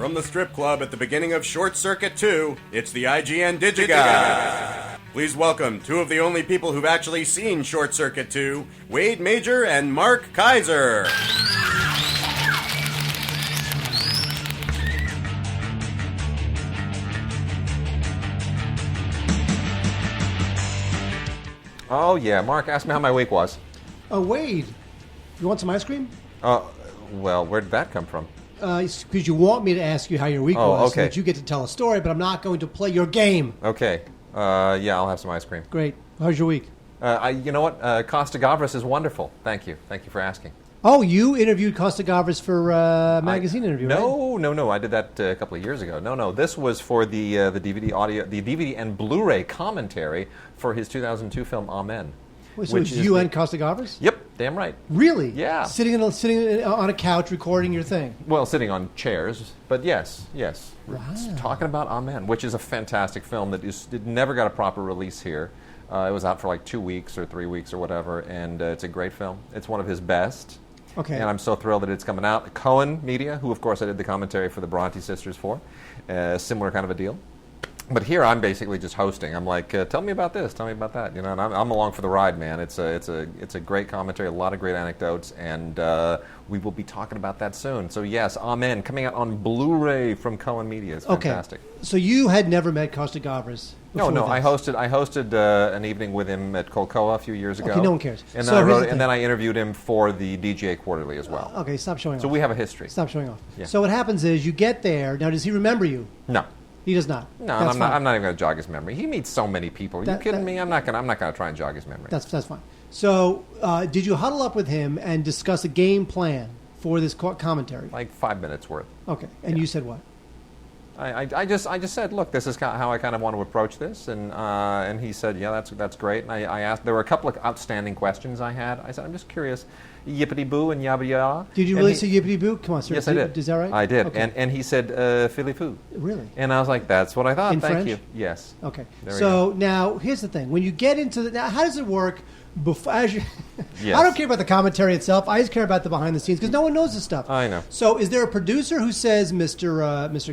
From the strip club at the beginning of Short Circuit 2, it's the IGN Digigods. Please welcome two of the only people who've actually seen Short Circuit 2, Wade Major and Mark Kaiser. Oh, yeah. Mark asked me how my week was. Oh, Wade, you want some ice cream? Well, where did that come from? Because you want me to ask you how your week was, so that you get to tell a story, but I'm not going to play your game. Okay. Yeah, I'll have some ice cream. Great. How's your week? You know what? Costa Gavras is wonderful. Thank you. Thank you for asking. Oh, you interviewed Costa Gavras for a magazine interview, right? No. I did that a couple of years ago. No. This was for the DVD and Blu-ray commentary for his 2002 film Amen. So it's you and Costa Gavras? Yep, damn right. Really? Yeah. Sitting on a couch recording your thing? Well, sitting on chairs, but yes. Wow. Talking about Amen, which is a fantastic film that it never got a proper release here. It was out for like 2 weeks or 3 weeks or whatever, and it's a great film. It's one of his best. Okay. And I'm so thrilled that it's coming out. Cohen Media, who of course I did the commentary for the Bronte sisters for, similar kind of a deal. But here I'm basically just hosting. I'm like, tell me about this, tell me about that, and I'm along for the ride, man. It's a great commentary, a lot of great anecdotes, and we will be talking about that soon. So yes, Amen, coming out on Blu-ray from Cohen Media. It's fantastic. Okay. So you had never met Costa Gavras? No. I hosted an evening with him at Colcoa a few years ago. Okay, no one cares. And then I interviewed him for the DGA Quarterly as well. Okay, stop showing off. So we have a history. Stop showing off. Yeah. So what happens is you get there. Now, does he remember you? No. He does not. No, I'm not even going to jog his memory. He meets so many people. Are you kidding me? I'm not going to try and jog his memory. That's fine. So, did you huddle up with him and discuss a game plan for this commentary? Like 5 minutes worth. Okay. And you said what? I just said, look, this is how I kind of want to approach this, and he said, yeah, that's great. And I asked, there were a couple of outstanding questions I had. I said, I'm just curious, yippity boo and yabba ya. Did you really say yippity boo? Come on, sir. Yes, I did. Is that right? I did. Okay. And he said, Philly foo. Really? And I was like, that's what I thought. In Thank French? you. Yes. Okay. There Now here's the thing: when you get into now, how does it work? Yes. I don't care about the commentary itself. I just care about the behind the scenes because no one knows this stuff. I know. So, is there a producer who says, Mr.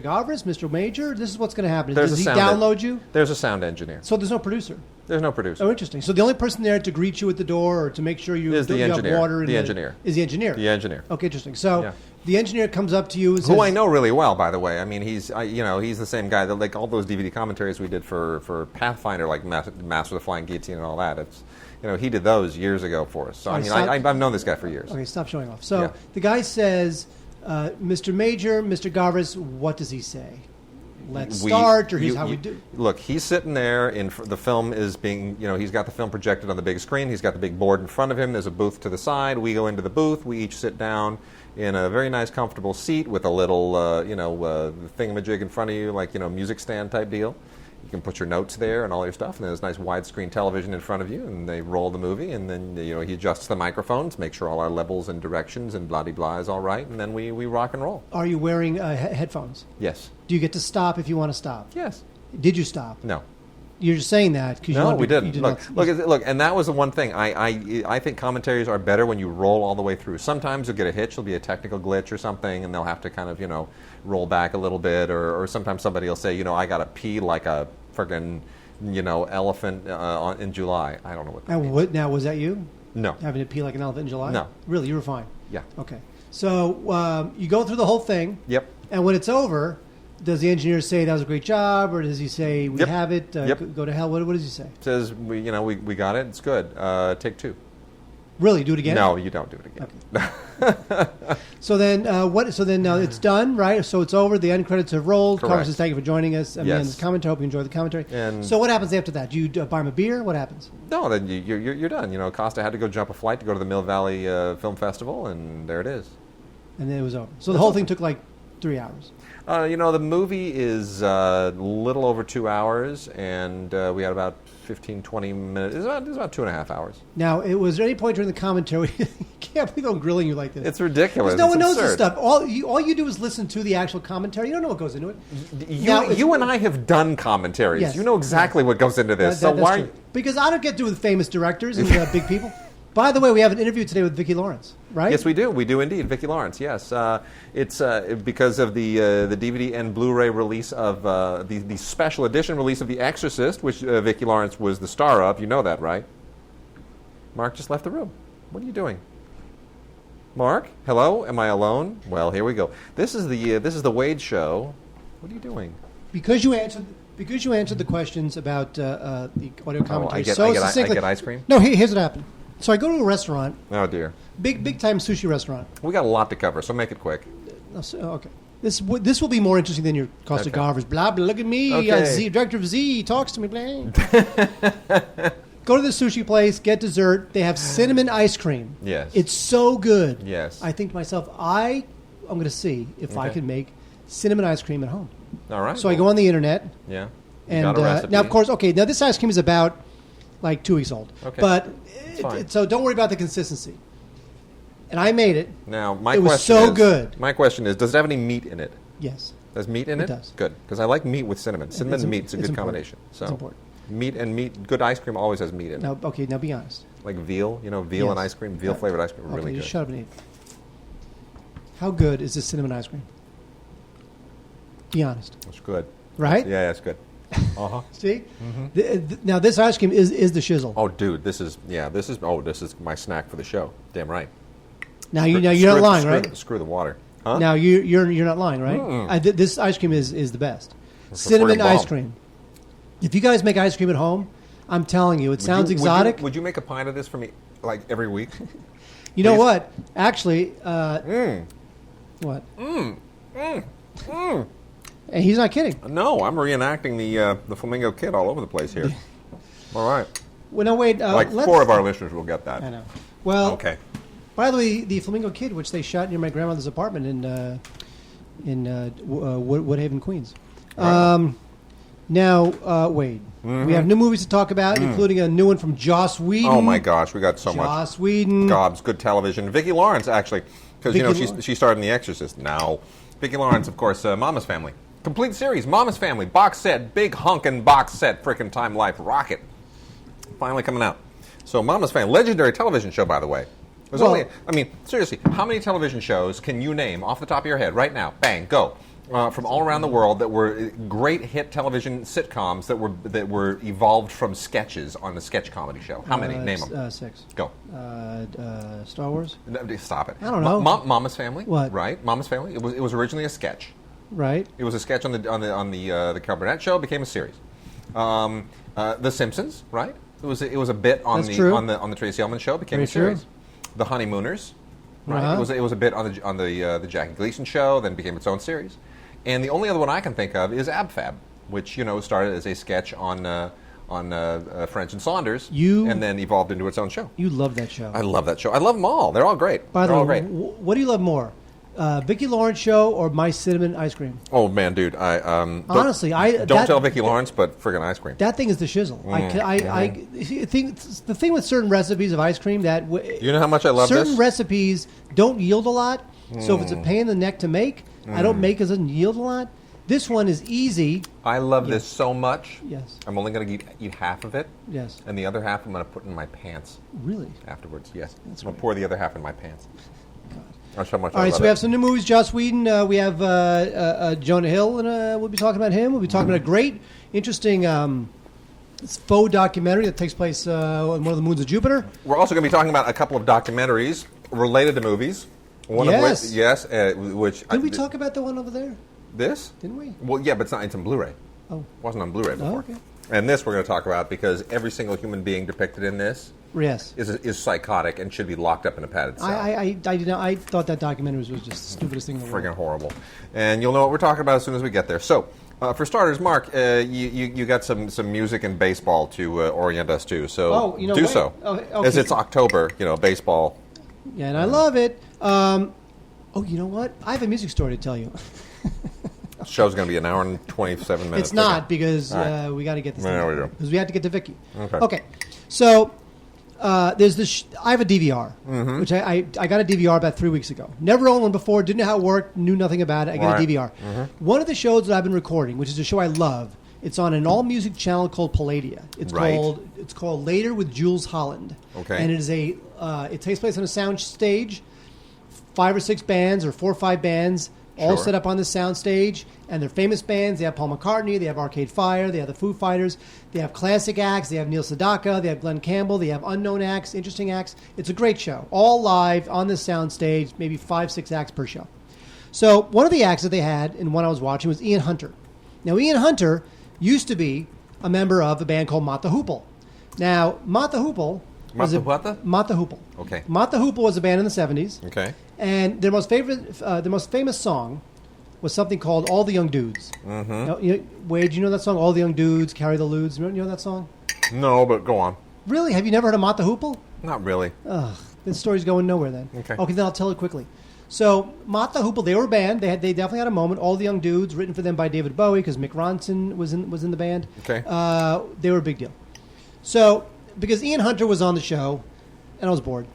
Gavras, Mr. Major, this is what's going to happen? Does he download you? There's a sound engineer. So there's no producer. There's no producer. Oh, interesting. So the only person there to greet you at the door or to make sure you have water the engineer. Is the engineer. The engineer. Okay, interesting. So the engineer comes up to you and says, who I know really well, by the way. I mean, he's the same guy that, like, all those DVD commentaries we did for Pathfinder, like Master of the Flying Guillotine and all that. It's he did those years ago for us. So I've known this guy for years. Okay, stop showing off. So the guy says, Mr. Major, Mr. Gavras, what does he say? Let's start, or here's how we do. Look, he's sitting there, the film is being, he's got the film projected on the big screen. He's got the big board in front of him. There's a booth to the side. We go into the booth. We each sit down in a very nice, comfortable seat with a little, thingamajig in front of you, like, music stand type deal. You can put your notes there and all your stuff, and there's a nice widescreen television in front of you, and they roll the movie, and then he adjusts the microphones, make sure all our levels and directions and blah-de-blah is all right, and then we rock and roll. Are you wearing headphones? Yes. Do you get to stop if you want to stop? Yes. Did you stop? No. You're just saying that because we didn't. Look, and that was the one thing. I think commentaries are better when you roll all the way through. Sometimes you'll get a hitch, there'll be a technical glitch or something, and they'll have to kind of roll back a little bit, or sometimes somebody will say, I got to pee like a friggin' elephant in July. I don't know what that means. Now, was that you? No. Having to pee like an elephant in July? No. Really, you were fine? Yeah. Okay. So you go through the whole thing. Yep. And when it's over, does the engineer say that was a great job, or does he say we have it? Go to hell. What does he say? Says we got it. It's good. Take two. Really? Do it again? No, you don't do it again. Okay. So then what? So then it's done, right? So it's over. The end credits have rolled. Correct. Carlos says thank you for joining us. Yes. The commentary. Hope you enjoy the commentary. And so what happens after that? Do you buy him a beer? What happens? No, then you're done. Costa had to go jump a flight to go to the Mill Valley Film Festival, and there it is. And then it was over. So the whole thing took like 3 hours. The movie is a little over 2 hours, and we had about 15, 20 minutes. It was about 2.5 hours. Now, was there any point during the commentary, you can't believe I'm grilling you like this. It's ridiculous. No one knows absurd. this stuff. All you do is listen to the actual commentary. You don't know what goes into it. You and I have done commentaries. Yes, you know exactly what goes into this. That's true. Because I don't get to do with famous directors and big people. By the way, we have an interview today with Vicki Lawrence. right? Yes, we do. We do indeed. Vicki Lawrence, yes. It's because of the DVD and Blu-ray release of the special edition release of The Exorcist, which Vicki Lawrence was the star of. You know that, right? Mark just left the room. What are you doing? Mark? Hello? Am I alone? Well, here we go. This is the Wade Show. What are you doing? Because you answered the questions about the audio commentary I get ice cream? No, here's what happened. So I go to a restaurant. Oh, dear. Big time sushi restaurant. We got a lot to cover, so make it quick. Okay. This will be more interesting than your Costa Garvers. Blah, blah, look at me. Okay. Director of Z talks to me. Blah. Go to the sushi place, get dessert. They have cinnamon ice cream. Yes. It's so good. Yes. I think to myself, I'm going to see if I can make cinnamon ice cream at home. All right. So I go on the internet. Yeah. And got a recipe. now, of course, now this ice cream is about like 2 weeks old. Okay. But Fine. so don't worry about the consistency. And I made it. Now, it was so good. My question is, does it have any meat in it? Yes. There's meat in it? It does. Good. Because I like meat with cinnamon. Cinnamon and meat's a good combination. So it's important. Meat, good ice cream always has meat in it. Now be honest. Like veal, veal and ice cream, veal-flavored ice cream, really good. Just shut up and eat. How good is this cinnamon ice cream? Be honest. It's good. Right? Yeah, it's good. Uh-huh. See? Now, this ice cream is the shizzle. Oh, dude, this is my snack for the show. Damn right. Now, you're not lying, right? Screw the water. Huh? Now, you're not lying, right? This ice cream is the best. Cinnamon ice cream. If you guys make ice cream at home, I'm telling you, it sounds exotic. Would you make a pint of this for me, like, every week? You know what? Actually, what? And he's not kidding. No, I'm reenacting the Flamingo Kid all over the place here. All right. Well, no, wait. Like 4 of our listeners will get that. I know. Well, okay. By the way, the Flamingo Kid, which they shot near my grandmother's apartment in Woodhaven, Queens. Right. Now, Wade, we have new movies to talk about, including a new one from Joss Whedon. Oh my gosh, we got so much. Joss Whedon. Gobs, good television. Vicki Lawrence, actually, because she starred in The Exorcist. Now, Vicki Lawrence, of course, Mama's Family. Complete series, Mama's Family, box set, big hunkin' box set, frickin' Time Life rocket. Finally coming out. So Mama's Family, legendary television show, by the way. Seriously, how many television shows can you name off the top of your head right now? Bang, go. From all around the world that were great hit television sitcoms that were evolved from sketches on the sketch comedy show. How many? Name them. 6. Go. Star Wars? No, stop it. I don't know. Mama's Family. What? Right. Mama's Family. It was originally a sketch. Right. It was a sketch on the Carol Burnett show. It became a series. The Simpsons. Right. It was a bit on the Tracy Ullman show. It became a series. True. The Honeymooners. Right. Uh-huh. It was a bit on the Jackie Gleason show. Then became its own series. And the only other one I can think of is Ab Fab, which started as a sketch on French and Saunders, and then evolved into its own show. You love that show. I love that show. I love them all. They're all great. By the way, what do you love more, Vicki Lawrence show or My Cinnamon Ice Cream? Oh man, dude! Honestly, don't tell Vicki Lawrence, but friggin' ice cream. That thing is the shizzle. I think the thing with certain recipes of ice cream that you know how much I love certain this? recipes don't yield a lot. So if it's a pain in the neck to make, I don't make because it doesn't yield a lot. This one is easy. I love this so much. Yes. I'm only going to eat half of it. Yes. And the other half I'm going to put in my pants. Really? Afterwards, yes. That's I'm going to pour the other half in my pants. God. That's how much All I right, love so we have some new movies. Joss Whedon. We have Jonah Hill, and we'll be talking about him. We'll be talking about a great, interesting faux documentary that takes place on one of the moons of Jupiter. We're also going to be talking about a couple of documentaries related to movies. One of which, which did we talk about the one over there? This? Didn't we? Well, yeah, but it's on Blu-ray. Oh, it wasn't on Blu-ray before. Oh, okay. And this we're going to talk about because every single human being depicted in this, is psychotic and should be locked up in a padded cell. I thought that documentary was just the stupidest thing in the world. Friggin' horrible. And you'll know what we're talking about as soon as we get there. So, for starters, Mark, you got some music and baseball to orient us to. So do so. Oh, okay. As it's October, baseball. Yeah, and I love it. You know what? I have a music story to tell you. The show's going to be an hour and 27 minutes. It's not because right. we got to get this. There we go. Because we have to get to Vicki. Okay. So there's this. I have a DVR, which I got a DVR about 3 weeks ago. Never owned one before. Didn't know how it worked. Knew nothing about it. I got a DVR. One of the shows that I've been recording, which is a show I love. It's on an all-music channel called Palladia. It's called Later with Jules Holland. Okay. And it is it takes place on a sound stage. 5 or 6 bands or 4 or 5 bands all Sure. set up on the sound stage, and they're famous bands. They have Paul McCartney, they have Arcade Fire, they have the Foo Fighters, they have classic acts, they have Neil Sedaka, they have Glenn Campbell, they have unknown acts, interesting acts. It's a great show, all live on the sound stage, maybe 5, 6 acts per show. So one of the acts that they had, and one I was watching, was Ian Hunter. Now, Ian Hunter used to be a member of a band called Mott the Hoople. Now, Mott the Hoople... Mott the what the? Mott the Hoople. Okay. Mott the Hoople was a band in the 70s. Okay. And their most famous song was something called "All the Young Dudes." Mm-hmm. Wade, do you know that song? "All the Young Dudes Carry the Ludes." You know that song? No, but go on. Really? Have you never heard of Mott the Hoople? Not really. Ugh, this story's going nowhere then. Okay. Then I'll tell it quickly. So Mott the Hoople, they were a band. They definitely had a moment. "All the Young Dudes," written for them by David Bowie because Mick Ronson was in the band. Okay. They were a big deal. So because Ian Hunter was on the show, and I was bored,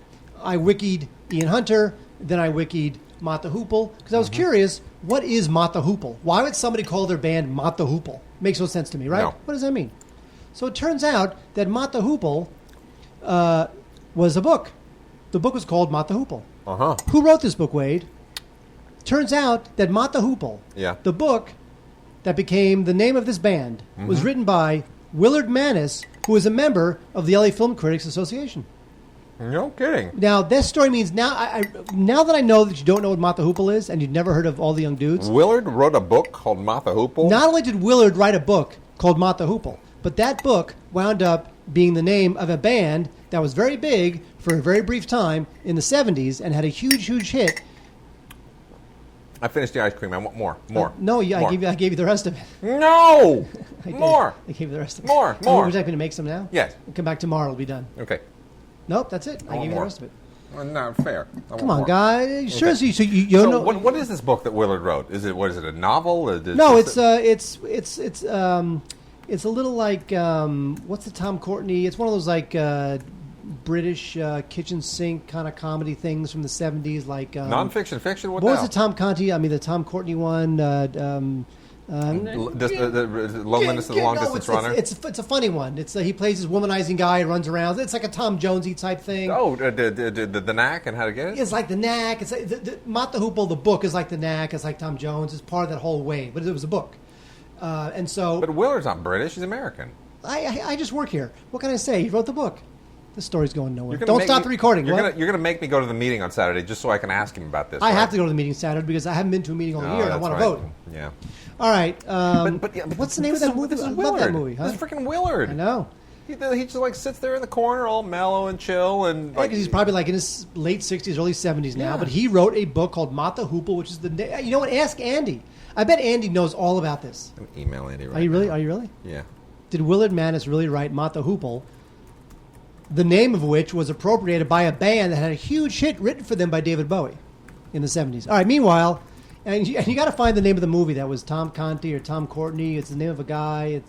I wikied Ian Hunter. Then I wikied Mott the Hoople because I was curious, what is Mott the Hoople? Why would somebody call their band Mott the Hoople? Makes no sense to me, right? No. What does that mean? So it turns out that Mott the Hoople was a book. The book was called Mott the Hoople. Uh-huh. Who wrote this book, Wade? Turns out that Mott the Hoople, Yeah. the book that became the name of this band, was written by Willard Mannis, who is a member of the LA Film Critics Association. No kidding. Now, this story means now now that I know that you don't know what Mott the Hoople is and you've never heard of All the Young Dudes, Willard wrote a book called Mott the Hoople? not only did Willard write a book called Mott the Hoople, but that book wound up being the name of a band that was very big for a very brief time in the 70s and had a huge, huge hit. I finished the ice cream. I want more. More. No, yeah, More. I gave you the rest of it. No! I did. More! I gave you the rest of it. More. Would you like me to make some now? Yes. We'll come back tomorrow. It'll be done. Okay. Nope, that's it. I want gave you the more. rest of it. Well, not fair. Come on, guys. Sure, Okay. so you don't So know. what is this book that Willard wrote? Is it a novel? No, it's a little like what's the Tom Courtenay? It's one of those like British kitchen sink kind of comedy things from the 70s, like nonfiction, fiction. What was now? the Tom Conti? I mean, the Tom Courtenay one. The Loneliness of the Long Distance Runner. It's a funny one. It's he plays this womanizing guy who runs around. It's like a Tom Jonesy type thing. Oh, the Knack and How to Get It. It's like the Knack. It's like the Mott the Hoople. The book is like the Knack. It's like Tom Jones. It's part of that whole wave. But it was a book, and so. But Willard's not British. He's American. I just work here. What can I say? He wrote the book. This story's going nowhere. You're gonna Don't make stop me- the recording. You're What? going to make me go to the meeting on Saturday just so I can ask him about this. I right? have to go to the meeting Saturday because I haven't been to a meeting all Oh, year. And I that's want right. to vote. Yeah. All right. But what's the name of that movie? This is I Willard. love that movie. Huh? This is freaking Willard. I know. He just like sits there in the corner, all mellow and chill, and like Because he's probably like in his late 60s, early 70s now. Yeah. But he wrote a book called Mott the Hoople, which is you know what? Ask Andy. I bet Andy knows all about this. I'm gonna email Andy right Are you really? now. Are you really? Yeah. Did Willard Mannis really write Mott the Hoople? The name of which was appropriated by a band that had a huge hit written for them by David Bowie in the 70s. All right, meanwhile, and you got to find the name of the movie that was Tom Conti or Tom Courtenay. It's the name of a guy.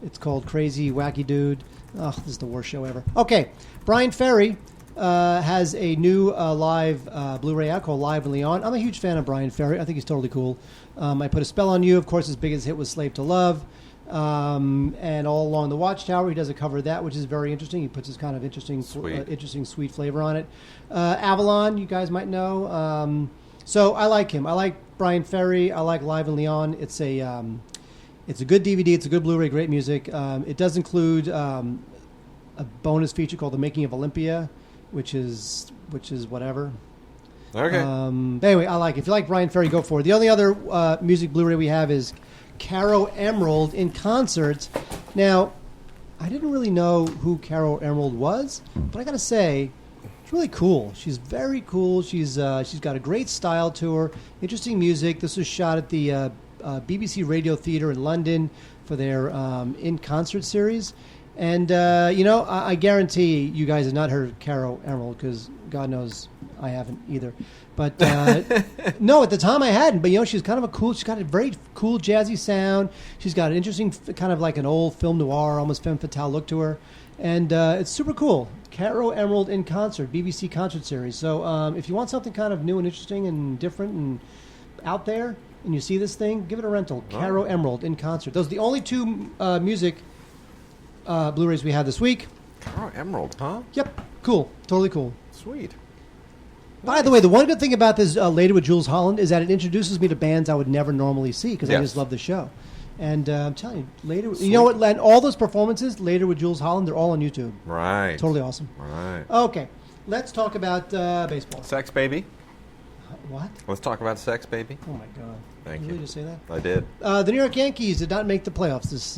It's called Crazy Wacky Dude. Oh, this is the worst show ever. Okay, Bryan Ferry has a new live Blu-ray out called Live in Lyon. I'm a huge fan of Bryan Ferry. I think he's totally cool. I Put a Spell on You. Of course, his biggest hit was Slave to Love. And All Along the Watchtower, he does a cover of that, which is very interesting. He puts his kind of interesting, sweet flavor on it. Avalon, you guys might know. So I like him. I like Bryan Ferry. I like Live in Lyon. It's a good DVD. It's a good Blu-ray. Great music. It does include a bonus feature called The Making of Olympia, which is whatever. Okay. But anyway, I like it. If you like Bryan Ferry, go for it. The only other music Blu-ray we have is Caro Emerald in concert. Now, I didn't really know who Caro Emerald was, but I got to say, it's really cool. She's very cool. She's got a great style to her. Interesting music. This was shot at the BBC Radio Theatre in London for their in concert series. And I guarantee you guys have not heard of Caro Emerald because God knows I haven't either. But no, at the time I hadn't. But she's kind of she's got a very cool jazzy sound. She's got an interesting kind of like an old film noir, almost femme fatale look to her, and it's super cool. Caro Emerald in concert, BBC concert series. So if you want something kind of new and interesting and different and out there, and you see this thing, give it a rental. Caro Emerald in concert. Those are the only two music Blu-rays we had this week. Caro Emerald, huh? Yep, cool, totally cool. Sweet. By the way, the one good thing about this Later with Jules Holland is that it introduces me to bands I would never normally see because I just love the show. And I'm telling you, Later, you know what? And all those performances, Later with Jules Holland, they're all on YouTube. Right. Totally awesome. Right. Okay, let's talk about baseball. Sex, baby. What? Let's talk about sex, baby. Oh my God! Thank Did you. you really just say that? I did. The New York Yankees did not make the playoffs this.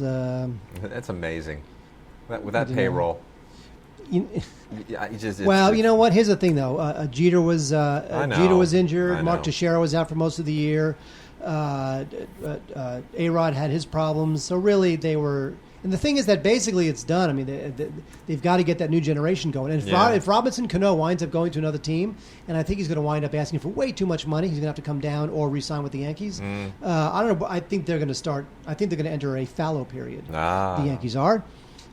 That's amazing. With that payroll. Yeah, you know what? Here's the thing, though. Jeter was Jeter was injured. Mark Teixeira was out for most of the year. A-Rod had his problems. So really, they were. And the thing is that basically it's done. I mean, they've got to get that new generation going. And if Robinson Cano winds up going to another team, and I think he's going to wind up asking for way too much money, he's going to have to come down or re-sign with the Yankees. I don't know. I think they're going to start. I think they're going to enter a fallow period. The Yankees are.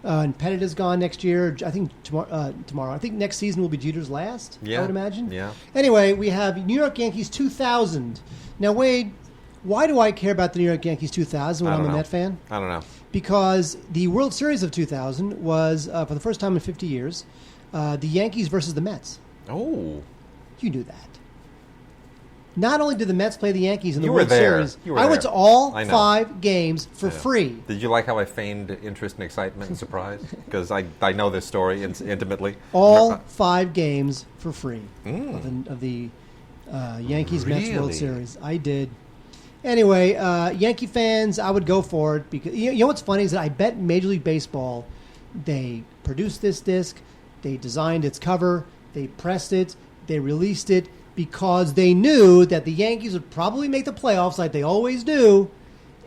And Pettit is gone next year. I think tomorrow. I think next season will be Jeter's last. I would imagine. Yeah. Anyway, we have New York Yankees 2000. Now, Wade, why do I care about the New York Yankees 2000 when I'm a Met fan? I don't know. Because the World Series of 2000 was, for the first time in 50 years, the Yankees versus the Mets. Oh. You knew that. Not only did the Mets play the Yankees in the You World were there. Series, You were I went to all I know. 5 games for free. Did you like how I feigned interest and excitement and surprise? Because I know this story intimately. All 5 games for free of the Yankees-Mets World Series. I did. Anyway, Yankee fans, I would go for it because you know what's funny is that I bet Major League Baseball, they produced this disc, they designed its cover, they pressed it, they released it because they knew that the Yankees would probably make the playoffs like they always do,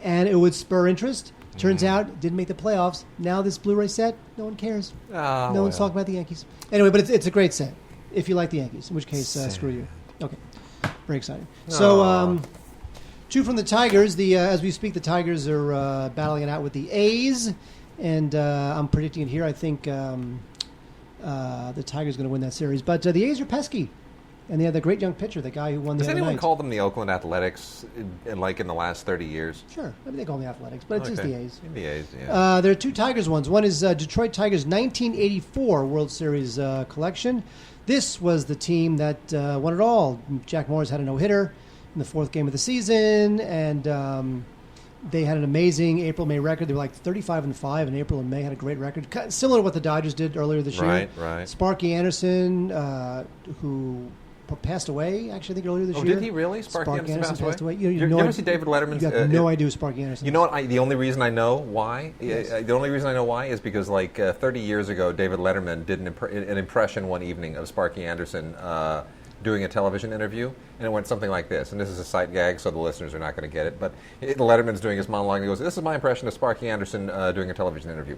and it would spur interest. Turns out, it didn't make the playoffs. Now this Blu-ray set, no one cares. No one's talking about the Yankees. Anyway, but it's a great set if you like the Yankees, in which case, screw you. Okay, very exciting. So, 2 from the Tigers. As we speak, the Tigers are battling it out with the A's, and I'm predicting it here. I think the Tigers are going to win that series. But the A's are pesky, and they have the great young pitcher, the guy who won the other night. Has anyone called them the Oakland Athletics in the last 30 years? Sure. Maybe they call them the Athletics, but it's just the A's. The A's, yeah. There are 2 Tigers ones. One is Detroit Tigers 1984 World Series collection. This was the team that won it all. Jack Morris had a no-hitter in the 4th game of the season, and they had an amazing April-May record. They were like 35-5 in April and May. Had a great record, similar to what the Dodgers did earlier this year. Right. Sparky Anderson, who passed away, actually, I think earlier this year. Oh, did he really? Sparky Anderson passed away? You ever see David Letterman's? You got no idea who Sparky Anderson is. You know what? The only reason I know why? Yes. The only reason I know why is because 30 years ago, David Letterman did an impression one evening of Sparky Anderson doing a television interview, and it went something like this. And this is a sight gag, so the listeners are not going to get it. But Letterman's doing his monologue, and he goes, "This is my impression of Sparky Anderson doing a television interview."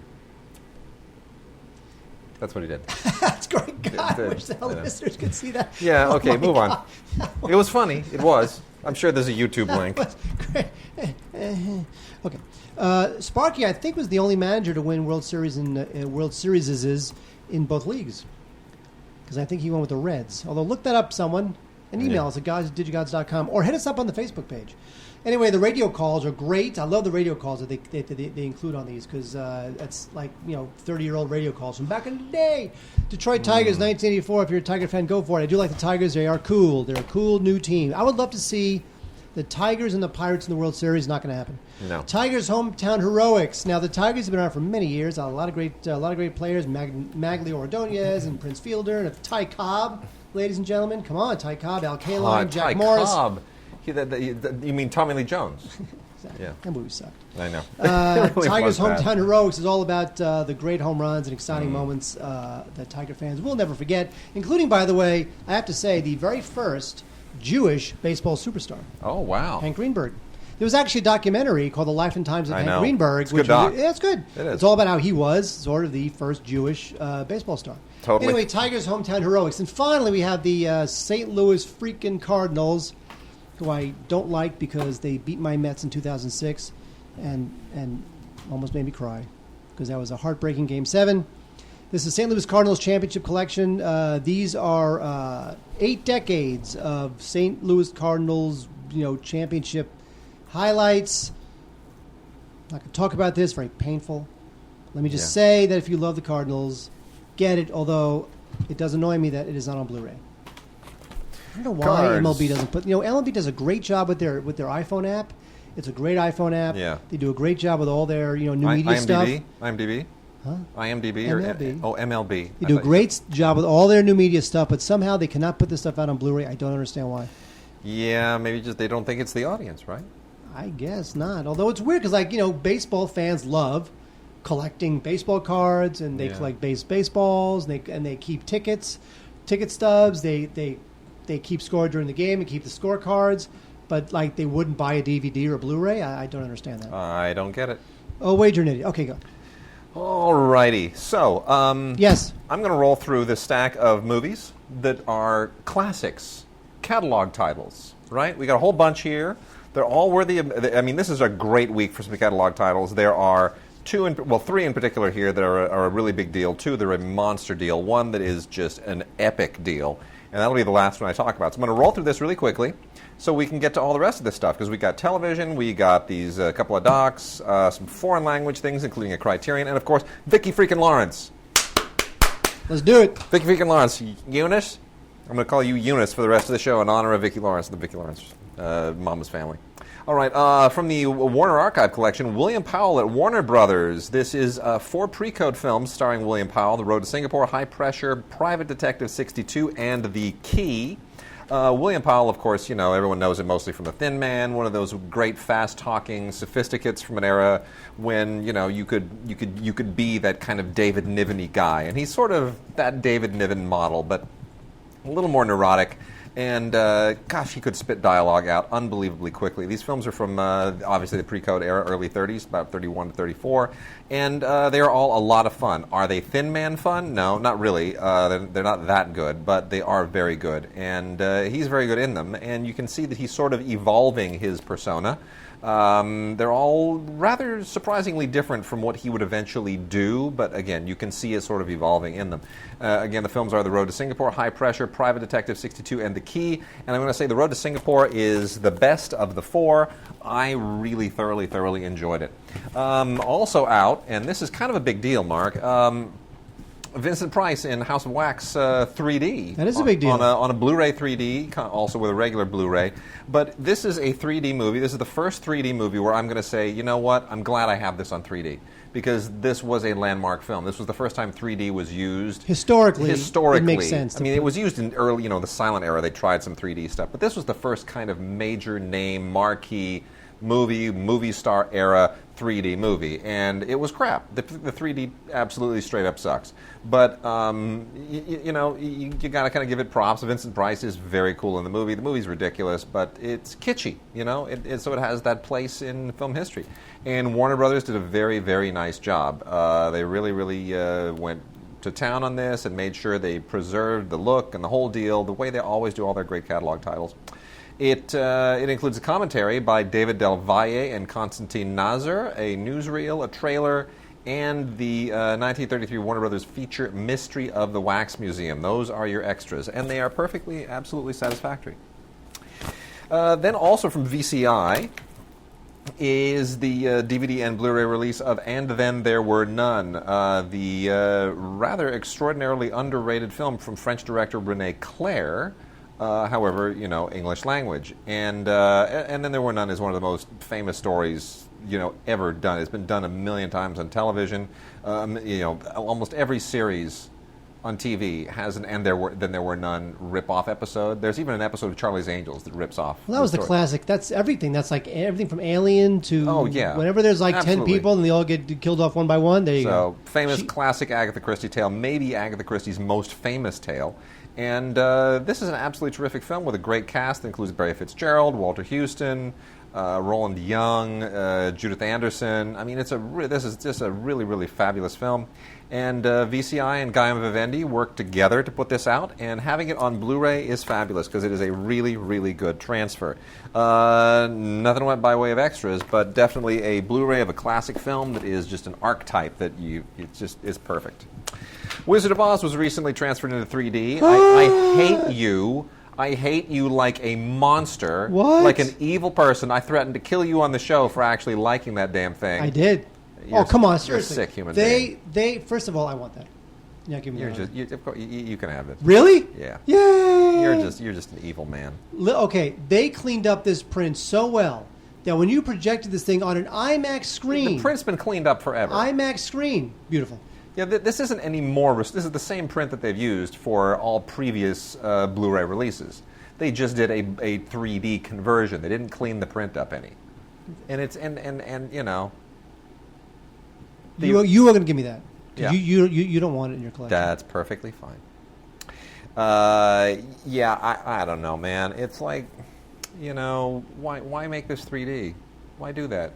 That's what he did. That's great. God, I wish the listeners could see that. Yeah, okay, move on. It was funny. It was. I'm sure there's a YouTube link. Okay. Sparky, I think, was the only manager to win World Series in both leagues. Because I think he went with the Reds. Although, look that up, someone, and email us at guys@digigods.com or hit us up on the Facebook page. Anyway, the radio calls are great. I love the radio calls that they include on these because it's like 30-year-old radio calls from back in the day. Detroit Tigers, 1984. If you're a Tiger fan, go for it. I do like the Tigers. They are cool. They're a cool new team. I would love to see the Tigers and the Pirates in the World Series. Not going to happen. No. Tigers hometown heroics. Now the Tigers have been around for many years. A lot of great players. Magli Ordonez and Prince Fielder and Ty Cobb, ladies and gentlemen. Come on, Ty Cobb, Al Kaline, Jack Morris. Cobb. You mean Tommy Lee Jones? Exactly. Yeah. That movie sucked. I know. Really Tigers hometown heroics is all about the great home runs and exciting moments that Tiger fans will never forget, including, by the way, I have to say, the very first Jewish baseball superstar. Oh, wow. Hank Greenberg. There was actually a documentary called The Life and Times of Hank Greenberg. It's a good doc. It's good. It is. It's all about how he was sort of the first Jewish baseball star. Totally. Anyway, Tigers hometown heroics. And finally, we have the St. Louis freaking Cardinals, who I don't like because they beat my Mets in 2006 and almost made me cry because that was a heartbreaking Game 7. This is St. Louis Cardinals Championship Collection. These are 8 decades of St. Louis Cardinals, championship highlights. I'm not going to talk about this. Very painful. Let me just say that if you love the Cardinals, get it, although it does annoy me that it is not on Blu-ray. don't know why Cards. MLB doesn't put. MLB does a great job with their iPhone app. It's a great iPhone app. Yeah. They do a great job with all their new media stuff. IMDb? Huh? IMDb MLB. or MLB? They do a great job with all their new media stuff, but somehow they cannot put this stuff out on Blu-ray. I don't understand why. Yeah, maybe just they don't think it's the audience, right? I guess not. Although it's weird because, baseball fans love collecting baseball cards, and they collect baseballs, and they keep ticket stubs. They keep score during the game and keep the scorecards, but they wouldn't buy a DVD or a Blu-ray. I don't understand that. I don't get it. Oh, wager an idiot. Okay, go. Alrighty. So, Yes. I'm going to roll through this stack of movies that are classics, catalog titles, right? We got a whole bunch here. They're all worthy of, this is a great week for some catalog titles. There are three in particular here that are a really big deal. Two that are a monster deal. One that is just an epic deal. And that'll be the last one I talk about. So I'm going to roll through this really quickly so we can get to all the rest of this stuff, because we got television, we got these couple of docs, some foreign language things, including a Criterion, and of course, Vicki freaking Lawrence. Let's do it. Vicki freaking Lawrence. Eunice? I'm going to call you Eunice for the rest of the show in honor of Vicki Lawrence, the Vicki Lawrence Mama's family. All right, from the Warner Archive Collection, William Powell at Warner Brothers. This is 4 pre-code films starring William Powell: The Road to Singapore, High Pressure, Private Detective 62, and The Key. William Powell, of course, everyone knows him mostly from The Thin Man, one of those great fast-talking sophisticates from an era when, you could be that kind of David Niven-y guy. And he's sort of that David Niven model, but a little more neurotic. And, gosh, he could spit dialogue out unbelievably quickly. These films are from, obviously, the pre-code era, early 30s, about 31 to 34. And they are all a lot of fun. Are they Thin Man fun? No, not really. They're not that good, but they are very good. And he's very good in them. And you can see that he's sort of evolving his persona. They're all rather surprisingly different from what he would eventually do, but again, you can see it sort of evolving in them. Again, the films are The Road to Singapore, High Pressure, Private Detective 62, and The Key. And I'm going to say The Road to Singapore is the best of the 4. I really thoroughly enjoyed it. Also out, and this is kind of a big deal, Mark, Vincent Price in House of Wax 3D. That is a big deal. On a Blu-ray 3D, also with a regular Blu-ray. But this is a 3D movie. This is the first 3D movie where I'm going to say, you know what, I'm glad I have this on 3D. Because this was a landmark film. This was the first time 3D was used. Historically. It makes sense. It was used in early, the silent era. They tried some 3D stuff. But this was the first kind of major name, marquee movie star era 3D movie, and it was crap. The 3D absolutely straight up sucks. But you gotta kind of give it props. Vincent Price is very cool in the movie. The movie's ridiculous, but it's kitschy. So it has that place in film history. And Warner Brothers did a very, very nice job. They really went to town on this and made sure they preserved the look and the whole deal, the way they always do all their great catalog titles. It includes a commentary by David Del Valle and Constantine Nazar, a newsreel, a trailer, and the 1933 Warner Brothers feature Mystery of the Wax Museum. Those are your extras, and they are absolutely satisfactory. Then also from VCI is the DVD and Blu-ray release of And Then There Were None, the rather extraordinarily underrated film from French director René Clair. However, English language. And Then There Were None is one of the most famous stories, ever done. It's been done a million times on television. Almost every series on TV has an Then There Were None rip-off episode. There's even an episode of Charlie's Angels that rips off. Well, that was the classic. That's everything. That's like everything from Alien to whenever there's Absolutely. 10 people and they all get killed off one by one, there you go. Famous classic Agatha Christie tale, maybe Agatha Christie's most famous tale. And this is an absolutely terrific film with a great cast that includes Barry Fitzgerald, Walter Houston, Roland Young, Judith Anderson. This is just a really fabulous film. And VCI and Guillaume Vivendi worked together to put this out, and having it on Blu-ray is fabulous because it is a really good transfer. Nothing went by way of extras, but definitely a Blu-ray of a classic film that is just an archetype that it just is perfect. Wizard of Oz was recently transferred into 3D. I hate you. I hate you like a monster. What? Like an evil person. I threatened to kill you on the show for actually liking that damn thing. I did. Come on, seriously. You're a sick human being. They first of all, I want that. Yeah, give me you can have it. Really? Yeah. Yay! You're just an evil man. Okay, they cleaned up this print so well that when you projected this thing on an IMAX screen... The print's been cleaned up forever. IMAX screen. Beautiful. Yeah, this isn't any more... This is the same print that they've used for all previous Blu-ray releases. They just did a 3D conversion. They didn't clean the print up any. And it's... And you know... You were going to give me that. Yeah. You don't want it in your collection. That's perfectly fine. Yeah, I don't know, man. It's like... You know, why make this 3D? Why do that?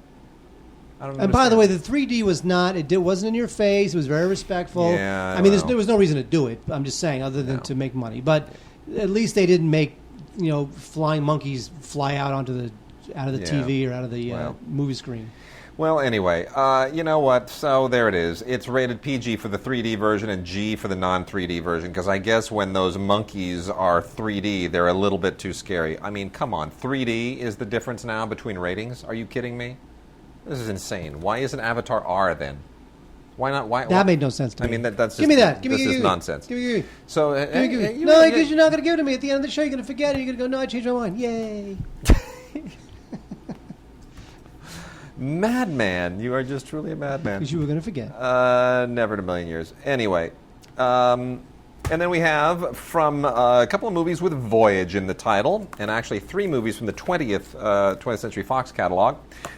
I don't understand. And by the way, the 3D was not. It wasn't in your face. It was very respectful. Yeah, I mean, there was no reason to do it. I'm just saying, other than to make money. But at least they didn't make flying monkeys fly out out of the TV or out of the movie screen. Well, anyway, you know what? So there it is. It's rated PG for the 3D version and G for the non-3D version, because I guess when those monkeys are 3D, they're a little bit too scary. I mean, come on. 3D is the difference now between ratings? Are you kidding me? This is insane. Why isn't Avatar R then? Why not? Why made no sense to me. I mean, that's just... Give me that. Give me me nonsense. Give me. So, give me. No, because you're not going to give it to me. At the end of the show, you're going to forget it. You're going to go, no, I changed my mind. Yay. Madman. You are just truly a madman. Because you were going to forget. Never in a million years. Anyway, and then we have from a couple of movies with Voyage in the title, and actually 3 movies from the 20th Century Fox catalog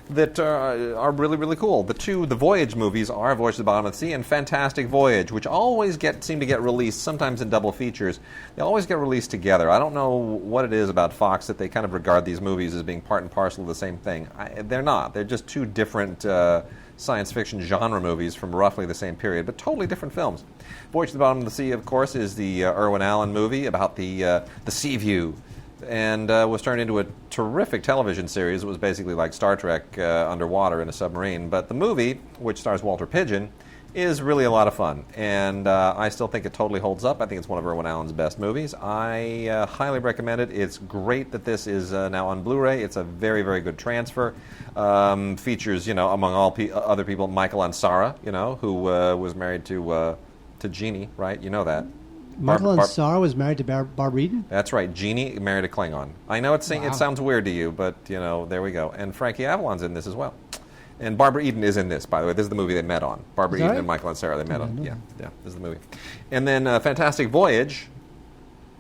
that are really, really cool. The Voyage movies are Voyage to the Bottom of the Sea and Fantastic Voyage, which always seem to get released, sometimes in double features. They always get released together. I don't know what it is about Fox that they kind of regard these movies as being part and parcel of the same thing. They're not. They're just 2 different science fiction genre movies from roughly the same period, but totally different films. Voyage to the Bottom of the Sea, of course, is the Irwin Allen movie about the sea view, and was turned into a terrific television series. It was basically like Star Trek underwater in a submarine. But the movie, which stars Walter Pidgeon, is really a lot of fun, and I still think it totally holds up. I think it's one of Irwin Allen's best movies. I highly recommend it. It's great that this is now on Blu-ray. It's a very, very good transfer. Features, among all other people, Michael Ansara, who was married to Jeannie, right? You know that. Michael Ansara was married to Barbara Eden? That's right. Jeannie married a Klingon. I know it sounds weird to you, but, there we go. And Frankie Avalon's in this as well. And Barbara Eden is in this, by the way. This is the movie they met on. Barbara Eden and Michael Ansara, they met on. Yeah, this is the movie. And then Fantastic Voyage,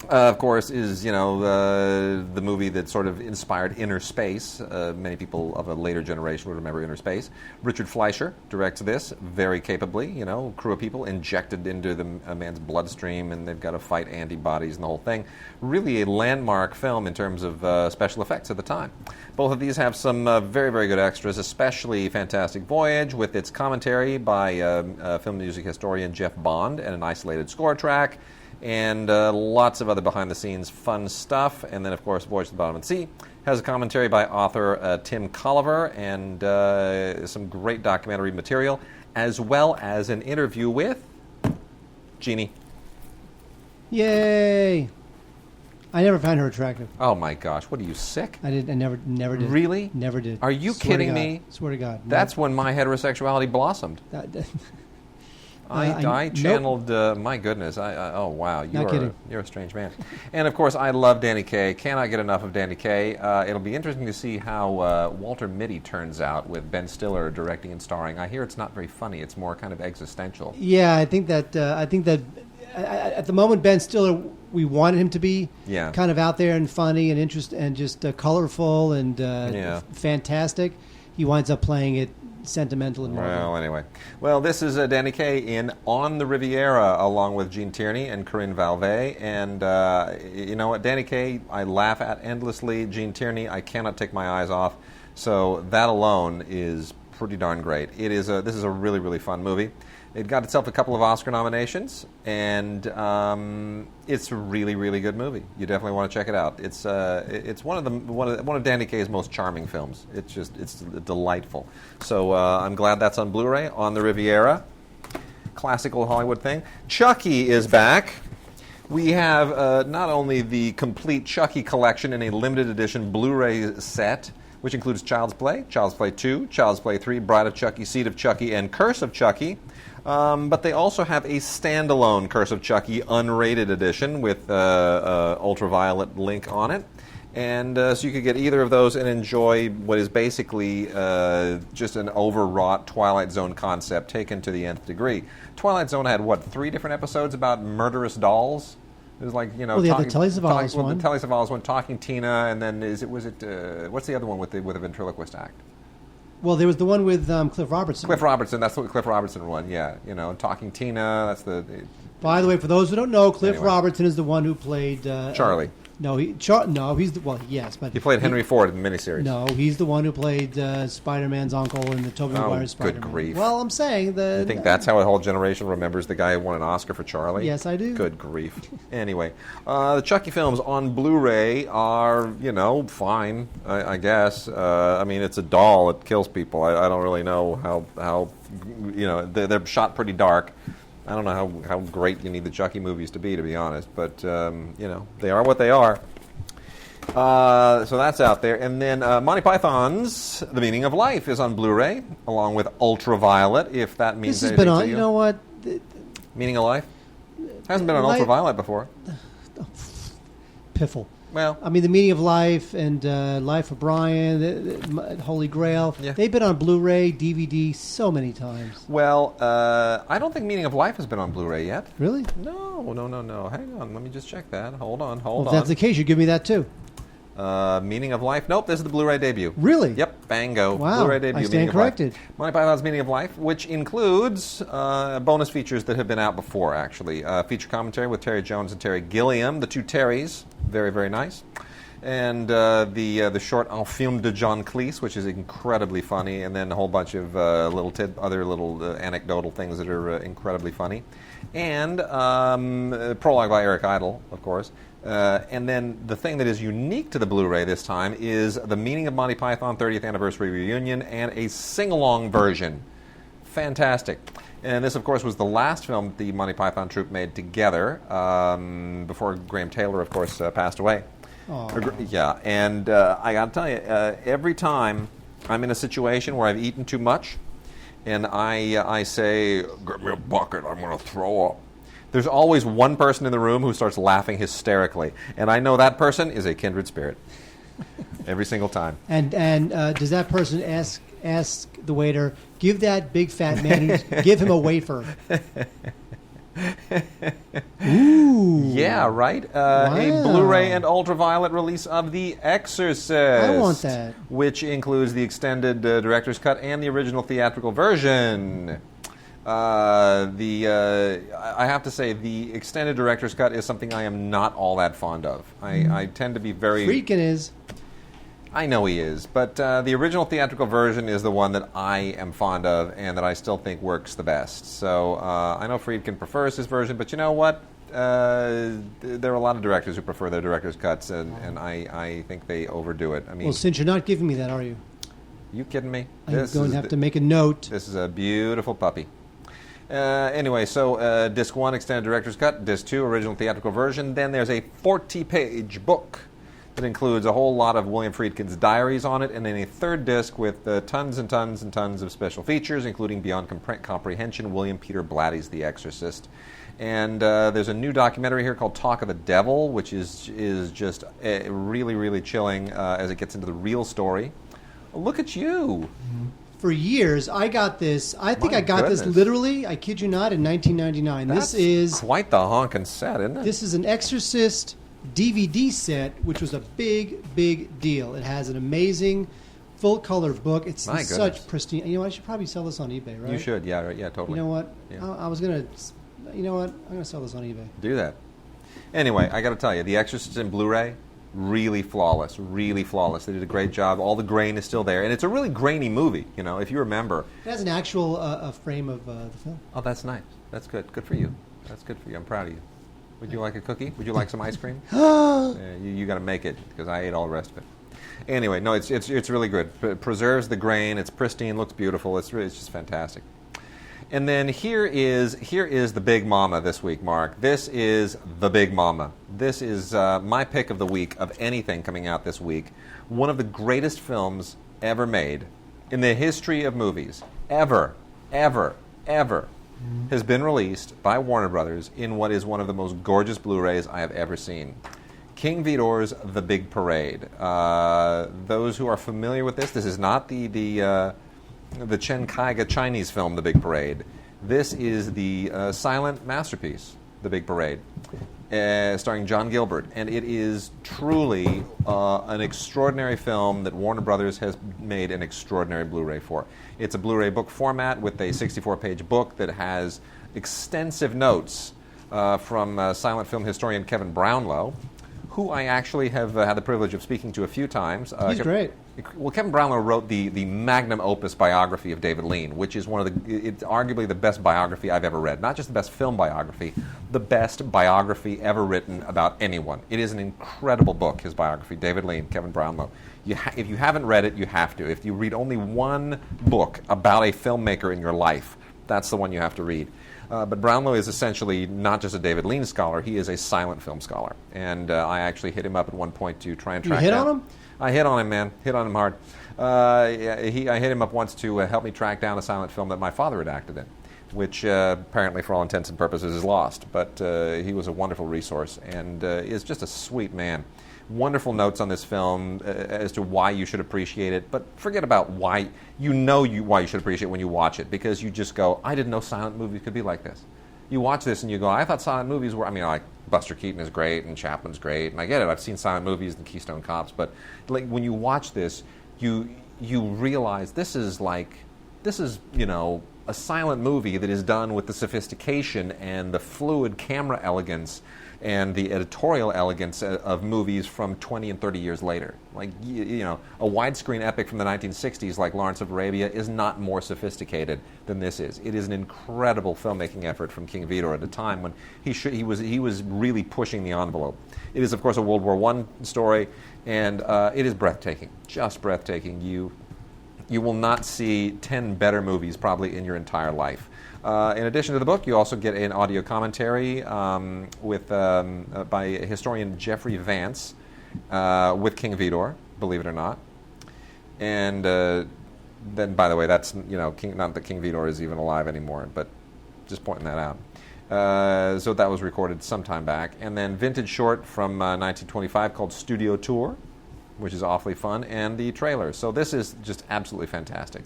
of course, is, the movie that sort of inspired Inner Space. Many people of a later generation would remember Inner Space. Richard Fleischer directs this very capably, crew of people injected into a man's bloodstream, and they've got to fight antibodies and the whole thing. Really a landmark film in terms of special effects at the time. Both of these have some very, very good extras, especially Fantastic Voyage, with its commentary by film music historian Jeff Bond and an isolated score track, and lots of other behind-the-scenes fun stuff. And then, of course, Voyage to the Bottom of the Sea has a commentary by author Tim Colliver and some great documentary material, as well as an interview with Jeannie. Yay! I never found her attractive. Oh, my gosh. What, are you sick? I never did. Really? Never did. Are you kidding me? Swear to God. That's when my heterosexuality blossomed. I channeled, my goodness, oh wow, you're a strange man. And of course, I love Danny Kaye, cannot get enough of Danny Kaye. It'll be interesting to see how Walter Mitty turns out with Ben Stiller directing and starring. I hear it's not very funny, it's more kind of existential. Yeah, I think that at the moment, Ben Stiller, we wanted him to be kind of out there and funny and and just colorful and fantastic. He winds up playing it sentimental and morbid. Well, anyway. Well, this is Danny Kaye in On the Riviera, along with Gene Tierney and Corinne Valvey. And you know what? Danny Kaye, I laugh at endlessly. Gene Tierney, I cannot take my eyes off. So that alone is pretty darn great. This is a really, really fun movie. It got itself a couple of Oscar nominations, and it's a really, really good movie. You definitely want to check it out. It's one of Danny Kaye's most charming films. It's delightful. So I'm glad that's on Blu-ray. On the Riviera, classical Hollywood thing. Chucky is back. We have not only the complete Chucky collection in a limited edition Blu-ray set, which includes Child's Play 2, Child's Play 3, Bride of Chucky, Seed of Chucky, and Curse of Chucky. But they also have a standalone Curse of Chucky unrated edition with ultraviolet link on it. And so you could get either of those and enjoy what is basically just an overwrought Twilight Zone concept taken to the nth degree. Twilight Zone had, 3 different episodes about murderous dolls? It was like, Well, the Telly Savalas one. The Telly Savalas one, Talking Tina, and then what's the other one with a ventriloquist act? Well, there was the one with Cliff Robertson. Cliff Robertson, that's what Cliff Robertson one, yeah. Talking Tina, that's the... By the way, for those who don't know, Cliff Robertson is the one who played... Charlie. He's the... yes, but... He played Henry Ford in the miniseries. No, he's the one who played Spider-Man's uncle in the Tobey Maguire Spider-Man. Good grief. Well, I'm saying the... You think that's how a whole generation remembers the guy who won an Oscar for Charlie? Yes, I do. Good grief. Anyway, the Chucky films on Blu-ray are, fine, I guess. It's a doll. It kills people. I don't really know how they're shot pretty dark. I don't know how great you need the Chucky movies to be honest. But, they are what they are. So that's out there. And then Monty Python's The Meaning of Life is on Blu-ray, along with Ultraviolet, if that means this has anything been on, to you. You know what? Meaning of Life? Hasn't been on Ultraviolet before. Piffle. Well, The Meaning of Life and Life of Bryan, the Holy Grail, they've been on Blu-ray, DVD so many times. Well, I don't think Meaning of Life has been on Blu-ray yet. Really? No. Hang on, let me just check that. Hold on. If that's the case, you give me that too. Meaning of Life? Nope, this is the Blu-ray debut. Really? Yep, bango. Wow, Blu-ray debut. I stand corrected. Monty Python's Meaning of Life, which includes bonus features that have been out before, actually. Feature commentary with Terry Jones and Terry Gilliam, the two Terrys. Very, very nice. And the short En Film de John Cleese, which is incredibly funny, and then a whole bunch of other little anecdotal things that are incredibly funny. And prologue by Eric Idle, of course. And then the thing that is unique to the Blu-ray this time is The Meaning of Monty Python 30th Anniversary Reunion and a sing-along version. Fantastic. And this, of course, was the last film that the Monty Python troupe made together before Graham Taylor, of course, passed away. Aww. Yeah, and I got to tell you, every time I'm in a situation where I've eaten too much and I say, "Get me a bucket, I'm going to throw up," there's always one person in the room who starts laughing hysterically. And I know that person is a kindred spirit. Every single time. And does that person ask the waiter, give that big fat man, give him a wafer? Ooh. Yeah, right? Wow. A Blu-ray and Ultraviolet release of The Exorcist. I want that. Which includes the extended director's cut and the original theatrical version. I have to say, the extended director's cut is something I am not all that fond of. I tend to be very... Friedkin is. I know he is, but the original theatrical version is the one that I am fond of and that I still think works the best. So I know Friedkin prefers his version, but you know what? There are a lot of directors who prefer their director's cuts, and I think they overdo it. I mean, well, since you're not giving me that, are you? You kidding me? I'm going to have to make a note. This is a beautiful puppy. Anyway, so Disc 1, Extended Director's Cut. Disc 2, Original Theatrical Version. Then there's a 40-page book that includes a whole lot of William Friedkin's diaries on it, and then a third disc with tons and tons and tons of special features, including Beyond Comprehension, William Peter Blatty's The Exorcist. And there's a new documentary here called Talk of the Devil, which is just really, really chilling as it gets into the real story. Look at you. For years, I got this. I think My I got goodness. this literally, I kid you not, in 1999. That's this is quite the honkin' set, isn't it? This is an Exorcist DVD set, which was a big, big deal. It has an amazing full-color book. It's My such goodness. pristine. You know, I should probably sell this on eBay, right? You should, yeah, right, yeah, totally. You know what? Yeah. I was going to... You know what? I'm going to sell this on eBay. Do that. Anyway, I got to tell you, The Exorcist in Blu-ray, really flawless, really flawless. They did a great job. All the grain is still there, and it's a really grainy movie. You know, if you remember. It has an actual frame of the film. Oh, that's nice. That's good. Good for you. That's good for you. I'm proud of you. Would you like a cookie? Would you like some ice cream? You got to make it because I ate all the rest of it. Anyway, no, it's really good. It preserves the grain. It's pristine. Looks beautiful. It's just fantastic. And then here is the Big Mama this week, Mark. This is the Big Mama. This is my pick of the week of anything coming out this week. One of the greatest films ever made in the history of movies. Ever. has been released by Warner Brothers in what is one of the most gorgeous Blu-rays I have ever seen. King Vidor's The Big Parade. Those who are familiar with this is not the Chen Kaige Chinese film, The Big Parade. This is the silent masterpiece, The Big Parade, starring John Gilbert. And it is truly an extraordinary film that Warner Brothers has made an extraordinary Blu-ray for. It's a Blu-ray book format with a 64-page book that has extensive notes from silent film historian Kevin Brownlow, who I actually have had the privilege of speaking to a few times. He's great. Well, Kevin Brownlow wrote the magnum opus biography of David Lean, which is it's arguably the best biography I've ever read. Not just the best film biography, the best biography ever written about anyone. It is an incredible book, his biography, David Lean, Kevin Brownlow. If you haven't read it, you have to. If you read only one book about a filmmaker in your life, that's the one you have to read. But Brownlow is essentially not just a David Lean scholar, he is a silent film scholar. And I actually hit him up at one point to try and track down. You hit on him? I hit on him, man. Hit on him hard. I hit him up once to help me track down a silent film that my father had acted in, which apparently, for all intents and purposes, is lost. But he was a wonderful resource and is just a sweet man. Wonderful notes on this film as to why you should appreciate it. But forget about why why you should appreciate it when you watch it, because you just go, I didn't know silent movies could be like this. You watch this and you go, I thought silent movies were, like Buster Keaton is great and Chaplin's great, and I get it. I've seen silent movies and Keystone Cops, but like when you watch this, you realize this is a silent movie that is done with the sophistication and the fluid camera elegance and the editorial elegance of movies from 20 and 30 years later. Like, a widescreen epic from the 1960s like Lawrence of Arabia is not more sophisticated than this is. It is an incredible filmmaking effort from King Vidor at a time when he was really pushing the envelope. It is, of course, a World War I story, and it is breathtaking, just breathtaking. You will not see 10 better movies probably in your entire life. In addition to the book, you also get an audio commentary by historian Jeffrey Vance with King Vidor, believe it or not. And then, by the way, that's not that King Vidor is even alive anymore, but just pointing that out. So that was recorded some time back. And then vintage short from 1925 called Studio Tour, which is awfully fun, and the trailer. So this is just absolutely fantastic.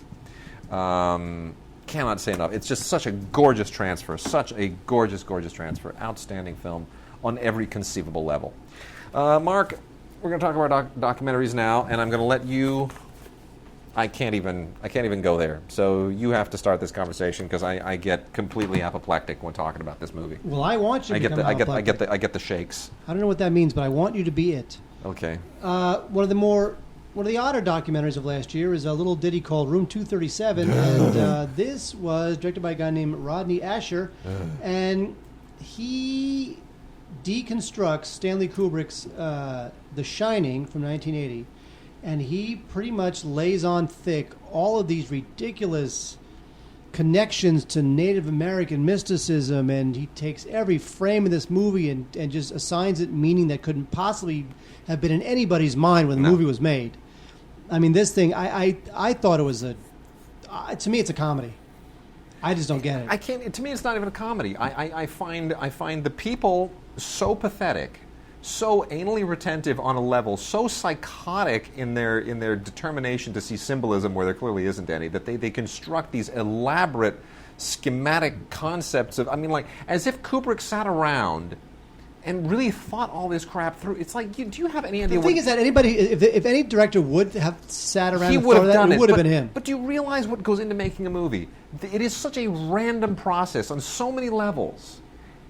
Cannot say enough. It's just such a gorgeous transfer, such a gorgeous, gorgeous transfer. Outstanding film on every conceivable level. Mark, we're going to talk about documentaries now, and I'm going to let you. I can't even go there. So you have to start this conversation because I get completely apoplectic when talking about this movie. Well, I want you to become apoplectic. I get the shakes. I don't know what that means, but I want you to be it. Okay. One of the odder documentaries of last year is a little ditty called Room 237, and this was directed by a guy named Rodney Asher, and he deconstructs Stanley Kubrick's The Shining from 1980, and he pretty much lays on thick all of these ridiculous connections to Native American mysticism, and he takes every frame of this movie and just assigns it meaning that couldn't possibly have been in anybody's mind when the movie was made. I mean, this thing, I thought it was to me, it's a comedy. I just don't get it. To me, it's not even a comedy. I find the people so pathetic, so anally retentive on a level, so psychotic in their determination to see symbolism where there clearly isn't any, that they construct these elaborate schematic concepts of, as if Kubrick sat around and really thought all this crap through. It's like, do you have any idea? The thing is that anybody, if any director would have sat around and thought of that, it would have been him. But do you realize what goes into making a movie? It is such a random process on so many levels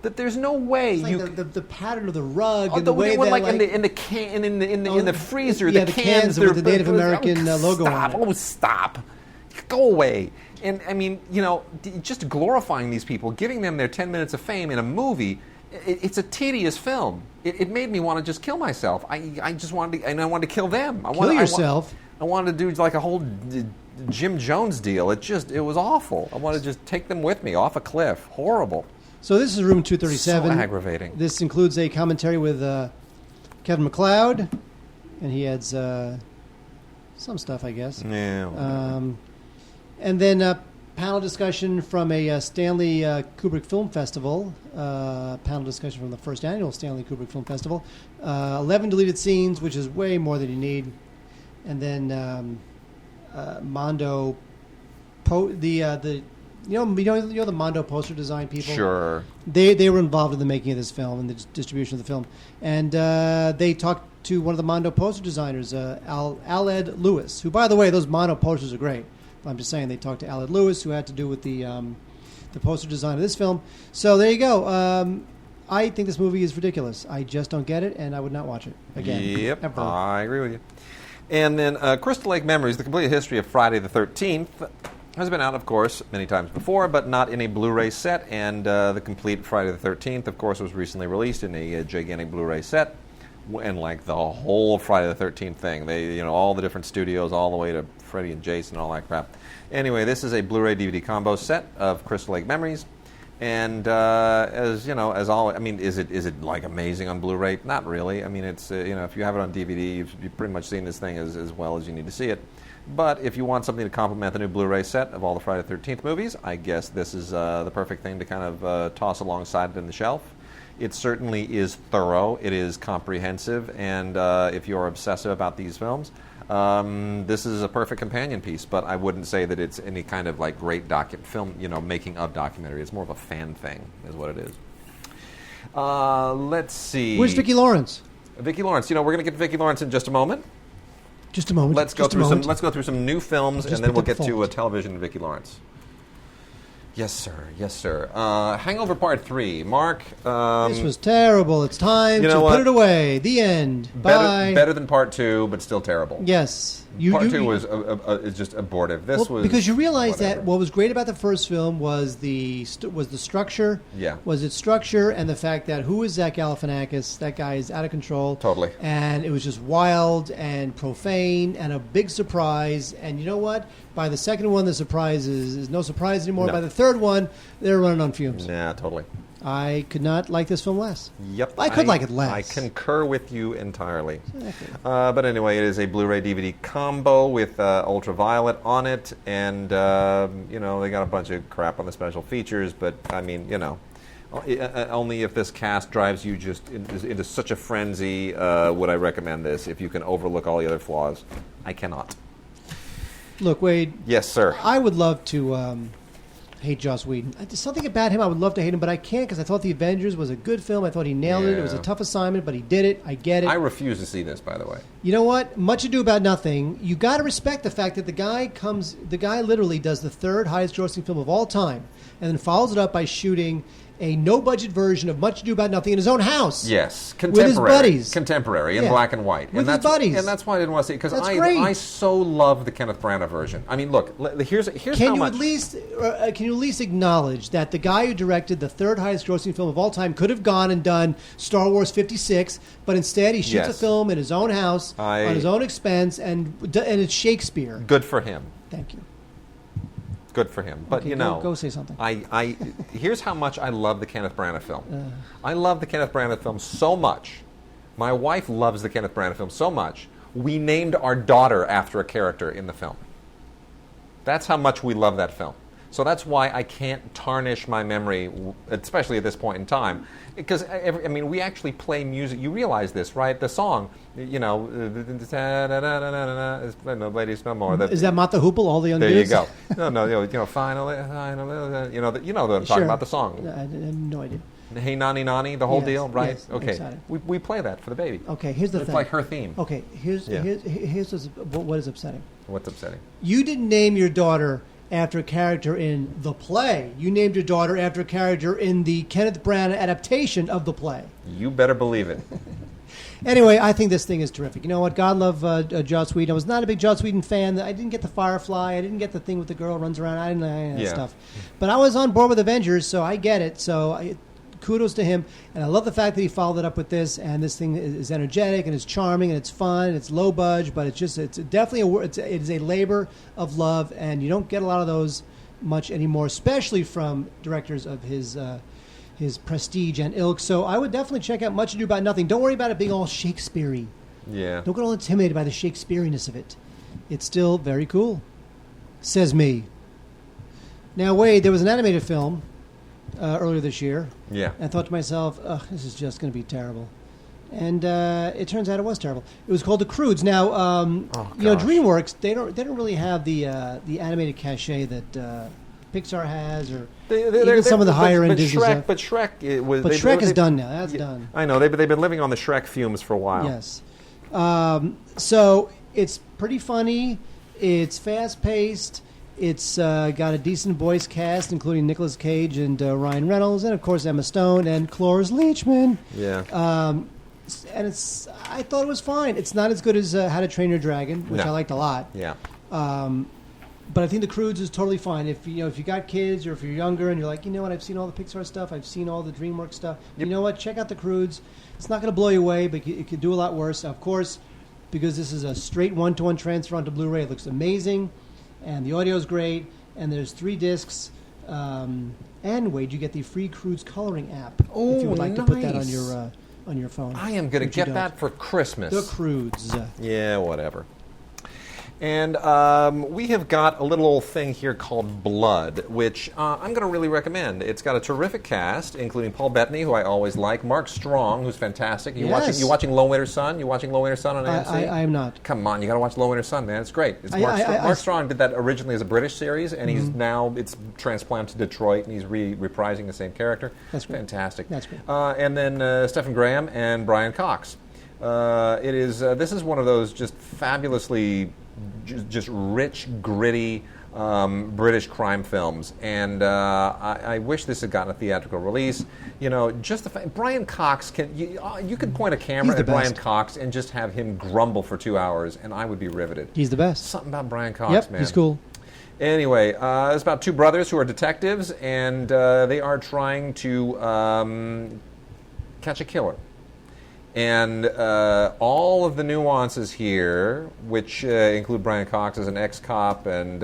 that there's no way the pattern of the rug and the way in the freezer, the cans with the Native American logo on it. Stop! Go away! And just glorifying these people, giving them their 10 minutes of fame in a movie. It's a tedious film. It made me want to just kill myself. I just wanted to, and I wanted to kill them. Kill yourself. I wanted to do like a whole Jim Jones deal. It was awful. I wanted to just take them with me off a cliff. Horrible. So this is Room 237. So aggravating. This includes a commentary with Kevin MacLeod, and he adds some stuff, I guess. Yeah. And then panel discussion from a Stanley Kubrick Film Festival. Panel discussion from the first annual Stanley Kubrick Film Festival. 11 deleted scenes, which is way more than you need. And then Mondo, the Mondo poster design people. Sure. They were involved in the making of this film and the distribution of the film, and they talked to one of the Mondo poster designers, Aled Lewis, who, by the way, those Mondo posters are great. I'm just saying they talked to Aled Lewis, who had to do with the poster design of this film. So there you go. I think this movie is ridiculous. I just don't get it, and I would not watch it again. Yep, ever. I agree with you. And then Crystal Lake Memories, the complete history of Friday the 13th, has been out, of course, many times before, but not in a Blu-ray set. And the complete Friday the 13th, of course, was recently released in a gigantic Blu-ray set. And like the whole Friday the 13th thing, they, all the different studios, all the way to Freddy and Jason, and all that crap. Anyway, this is a Blu-ray DVD combo set of Crystal Lake Memories, and as always, I mean, is it like amazing on Blu-ray? Not really. I mean, it's if you have it on DVD, you've pretty much seen this thing as well as you need to see it. But if you want something to complement the new Blu-ray set of all the Friday the 13th movies, I guess this is the perfect thing to kind of toss alongside it in the shelf. It certainly is thorough. It is comprehensive, and if you're obsessive about these films, this is a perfect companion piece. But I wouldn't say that it's any kind of like great film, making of documentary. It's more of a fan thing, is what it is. Let's see. Where's Vicki Lawrence? Vicki Lawrence. We're going to get to Vicki Lawrence in just a moment. Just a moment. Let's go through some new films, and then we'll get to television and Vicki Lawrence. Yes, sir. Yes, sir. Hangover Part 3. Mark. This was terrible. It's time to put it away. The end. Bye. Better than Part 2, but still terrible. Yes. Part 2 is just abortive. This was because you realize whatever. that what was great about the first film was the structure. Yeah. Was its structure and the fact that who is Zach Galifianakis? That guy is out of control. Totally. And it was just wild and profane and a big surprise. And you know what? By the second one, the surprise is no surprise anymore. No. By the third one, they're running on fumes. Yeah, totally. I could not like this film less. Yep. I could like it less. I concur with you entirely. Exactly. But anyway, it is a Blu-ray DVD combo with Ultraviolet on it, and they got a bunch of crap on the special features. But I mean, only if this cast drives you just into such a frenzy would I recommend this. If you can overlook all the other flaws, I cannot. Look, Wade. Yes, sir. I would love to hate Joss Whedon. There's something about him I would love to hate him, but I can't because I thought The Avengers was a good film. I thought he nailed it. It was a tough assignment, but he did it. I get it. I refuse to see this, by the way. You know what? Much Ado About Nothing. You got to respect the fact that the guy literally does the third highest grossing film of all time, and then follows it up by shooting a no-budget version of Much Ado About Nothing in his own house. Yes, with his buddies. Contemporary, in black and white. With his buddies. And that's why I didn't want to see it, because great. I so love the Kenneth Branagh version. I mean, look, here's can how you much... Can you at least acknowledge that the guy who directed the third highest grossing film of all time could have gone and done Star Wars 56, but instead he shoots a film in his own house, on his own expense, and it's Shakespeare. Good for him. Thank you. Good for him. But, okay, go say something. Here's how much I love the Kenneth Branagh film. I love the Kenneth Branagh film so much. My wife loves the Kenneth Branagh film so much. We named our daughter after a character in the film. That's how much we love that film. So that's why I can't tarnish my memory, especially at this point in time. Because, we actually play music. You realize this, right? The song, ladies no more. Is that Mata Hoople, All the Young There Dudes? you go. No, finally, you know what I'm talking about, the song. I have no idea. Hey Nani Nani, the whole deal, right? Yes, okay, we play that for the baby. Okay, here's the thing. It's like her theme. Okay, here's what is upsetting. What's upsetting? You didn't name your daughter after a character in the play. You named your daughter after a character in the Kenneth Branagh adaptation of the play. You better believe it. Anyway, I think this thing is terrific. You know what? God love Joss Whedon. I was not a big Joss Whedon fan. I didn't get the Firefly. I didn't get the thing with the girl runs around. I didn't know any of that stuff. But I was on board with Avengers, so I get it. So kudos to him. And I love the fact that he followed it up with this. And this thing is energetic and it's charming and it's fun. It's low budge, but it's definitely it is a labor of love. And you don't get a lot of those much anymore, especially from directors of his prestige and ilk. So I would definitely check out Much Ado About Nothing. Don't worry about it being all Shakespeare-y. Yeah. Don't get all intimidated by the Shakespeareaness of it. It's still very cool. Says me. Now, Wade, there was an animated film earlier this year. Yeah. And I thought to myself, ugh, this is just going to be terrible. And it turns out it was terrible. It was called The Croods. Now, DreamWorks, they don't really have the animated cachet that Pixar has, or even some of the higher end Disney stuff. But Shrek is done now. That's done. I know they've been living on the Shrek fumes for a while. Yes. So it's pretty funny. It's fast paced. It's got a decent voice cast, including Nicolas Cage and Ryan Reynolds, and of course Emma Stone and Cloris Leachman. Yeah. And I thought it was fine. It's not as good as How to Train Your Dragon, which I liked a lot. Yeah. But I think The Croods is totally fine. If you got kids, or if you're younger and you're like, you know what, I've seen all the Pixar stuff, I've seen all the DreamWorks stuff. Yep. You know what? Check out The Croods. It's not going to blow you away, but it could do a lot worse. Of course, because this is a straight one-to-one transfer onto Blu-ray, it looks amazing, and the audio is great, and there's 3 discs. And Wade, you get the free Croods coloring app if you would like to put that on your phone. I am going to get that for Christmas. The Croods. Yeah, whatever. And we have got a little old thing here called Blood, which I'm going to really recommend. It's got a terrific cast, including Paul Bettany, who I always like, Mark Strong, who's fantastic. You watching Low Winter Sun? You watching Low Winter Sun on AMC? I am not. Come on, you got to watch Low Winter Sun, man. It's great. Mark Strong did that originally as a British series, and he's now it's transplanted to Detroit, and he's reprising the same character. That's great. Fantastic. That's great. And then Stephen Graham and Brian Cox. This is one of those just fabulously just rich, gritty British crime films, and I wish this had gotten a theatrical release. You know, just the fact Brian Cox you could point a camera at Brian Cox and just have him grumble for 2 hours, and I would be riveted. He's the best. Something about Brian Cox, man. He's cool. Anyway, it's about 2 brothers who are detectives, and they are trying to catch a killer. And all of the nuances here, which include Brian Cox as an ex-cop and,